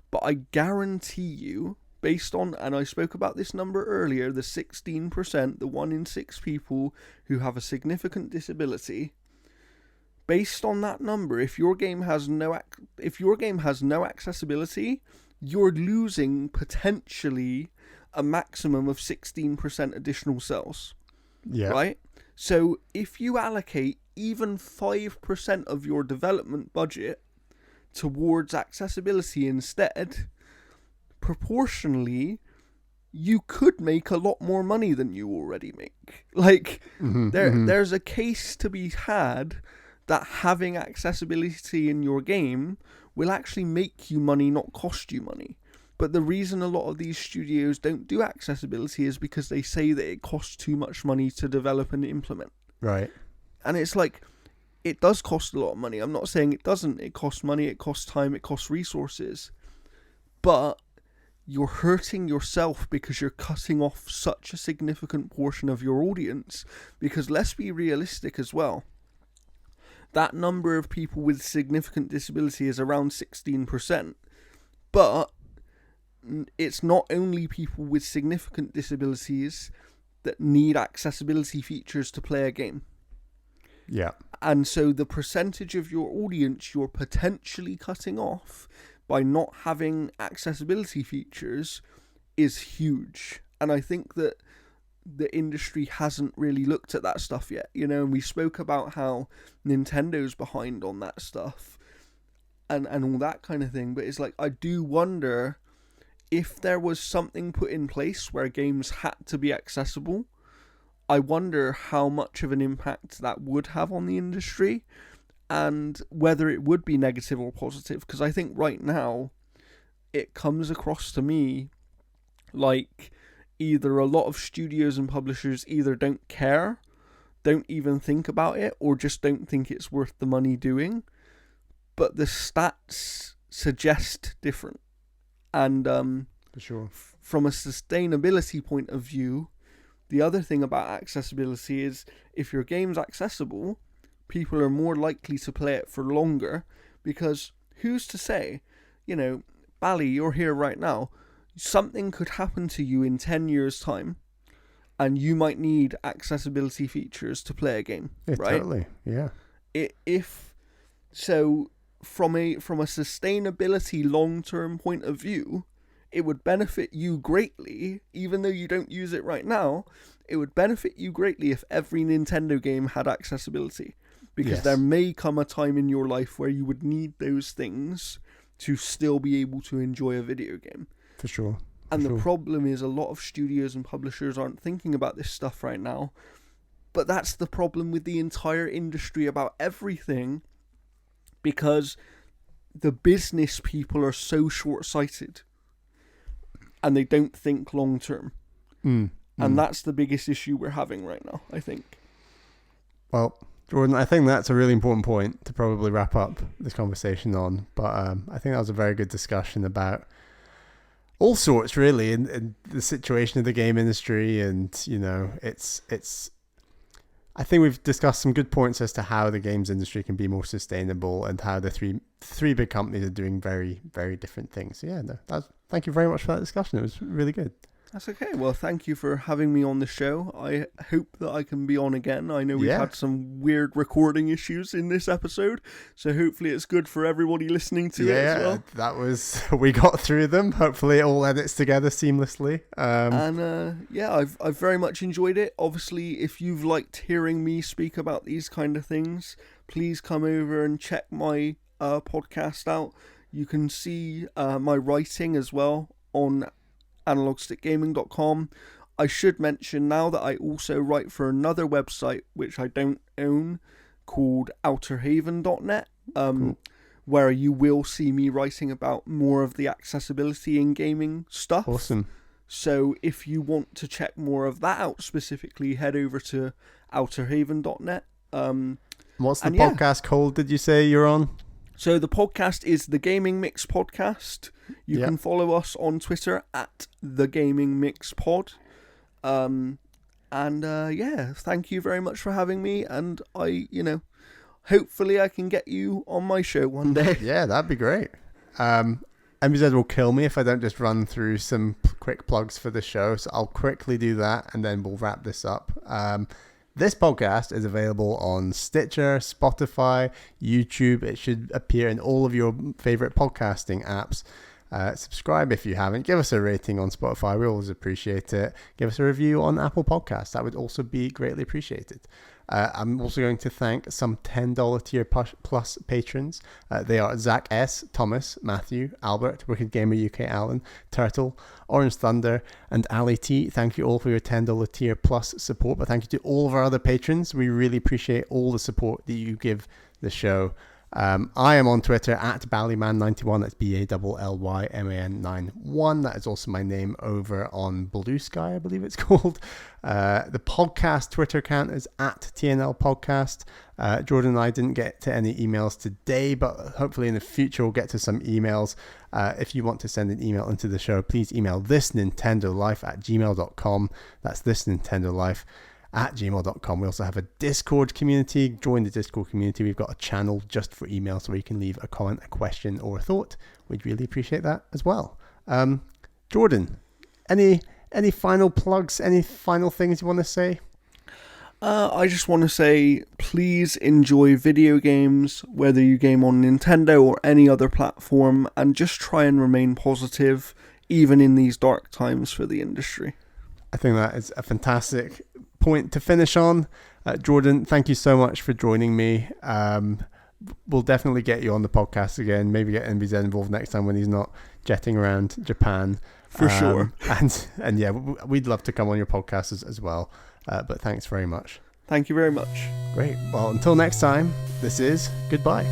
But I guarantee you, based on, and I spoke about this number earlier, the 16%, the 1 in 6 people who have a significant disability, based on that number, if your game has no accessibility, you're losing potentially a maximum of 16% additional sales. Yeah. Right? So if you allocate even 5% of your development budget towards accessibility instead, proportionally, you could make a lot more money than you already make. Like, there's a case to be had that having accessibility in your game will actually make you money, not cost you money. But the reason a lot of these studios don't do accessibility is because they say that it costs too much money to develop and implement. Right. And it's like, it does cost a lot of money. I'm not saying it doesn't. It costs money, it costs time, it costs resources. But you're hurting yourself because you're cutting off such a significant portion of your audience. Because let's be realistic as well. that number of people with significant disability is around 16%. But it's not only people with significant disabilities that need accessibility features to play a game. Yeah. And so the percentage of your audience you're potentially cutting off by not having accessibility features is huge. And I think that the industry hasn't really looked at that stuff yet, and we spoke about how Nintendo's behind on that stuff and all that kind of thing. But it's like, I do wonder if there was something put in place where games had to be accessible, I wonder how much of an impact that would have on the industry and whether it would be negative or positive. Because I think right now it comes across to me like either a lot of studios and publishers either don't care, don't even think about it, or just don't think it's worth the money doing. But the stats suggest different. And for sure, from a sustainability point of view, the other thing about accessibility is if your game's accessible, people are more likely to play it for longer, because who's to say, Bally, you're here right now, something could happen to you in 10 years' time, and you might need accessibility features to play a game, right? Totally, yeah. If so, from a sustainability long-term point of view, it would benefit you greatly, even though you don't use it right now. It would benefit you greatly if every Nintendo game had accessibility, because there may come a time in your life where you would need those things to still be able to enjoy a video game. For sure. And the problem is a lot of studios and publishers aren't thinking about this stuff right now. But that's the problem with the entire industry about everything, because the business people are so short-sighted and they don't think long-term. And that's the biggest issue we're having right now, I think. Well, Jordan, I think that's a really important point to probably wrap up this conversation on. But I think that was a very good discussion about all sorts, really, in the situation of the game industry. And, it's I think we've discussed some good points as to how the games industry can be more sustainable and how the three big companies are doing very, very different things. So yeah, thank you very much for that discussion. It was really good. That's okay. Well, thank you for having me on the show. I hope that I can be on again. I know we've had some weird recording issues in this episode, so hopefully it's good for everybody listening to it as well. We got through them. Hopefully it all edits together seamlessly. I've very much enjoyed it. Obviously, if you've liked hearing me speak about these kind of things, please come over and check my podcast out. You can see my writing as well on analogstickgaming.com. I should mention now that I also write for another website which I don't own, called outerhaven.net, where you will see me writing about more of the accessibility in gaming stuff. Awesome. So if you want to check more of that out specifically, head over to outerhaven.net. What's the podcast called, did you say you're on? So the podcast is The Gaming Mix Podcast. You can follow us on Twitter at The Gaming Mix Pod. Thank you very much for having me. And hopefully I can get you on my show one day. Yeah, that'd be great. MZ will kill me if I don't just run through some quick plugs for the show. So I'll quickly do that and then we'll wrap this up. This podcast is available on Stitcher, Spotify, YouTube. It should appear in all of your favorite podcasting apps. Subscribe if you haven't. Give us a rating on Spotify. We always appreciate it. Give us a review on Apple Podcasts. That would also be greatly appreciated. I'm also going to thank some $10 tier plus patrons. They are Zach S., Thomas, Matthew, Albert, Wicked Gamer UK Alan, Turtle, Orange Thunder, and Ali T. Thank you all for your $10 tier plus support. But thank you to all of our other patrons. We really appreciate all the support that you give the show. I am on Twitter at Ballyman91. That's BALLYMAN91. That is also my name over on Blue Sky, I believe it's called. The podcast Twitter account is at TNL Podcast. Jordan and I didn't get to any emails today, but hopefully in the future we'll get to some emails. If you want to send an email into the show, please email thisnintendolife@gmail.com. That's thisnintendolife. gmail.com. We also have a Discord community. Join the Discord community. We've got a channel just for email, so you can leave a comment, a question, or a thought. We'd really appreciate that as well. Jordan, any final plugs, any final things you want to say? I just want to say, please enjoy video games, whether you game on Nintendo or any other platform, and just try and remain positive, even in these dark times for the industry. I think that is a fantastic point to finish on. Jordan, thank you so much for joining me. We'll definitely get you on the podcast again. Maybe get NBZ involved next time when he's not jetting around Japan. For sure. And yeah, we'd love to come on your podcast as well. But thanks very much. Thank you very much. Great. Well, until next time, this is goodbye.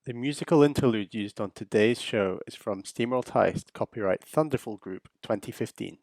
The musical interlude used on today's show is from Steamworld Heist, copyright Thunderful Group 2015.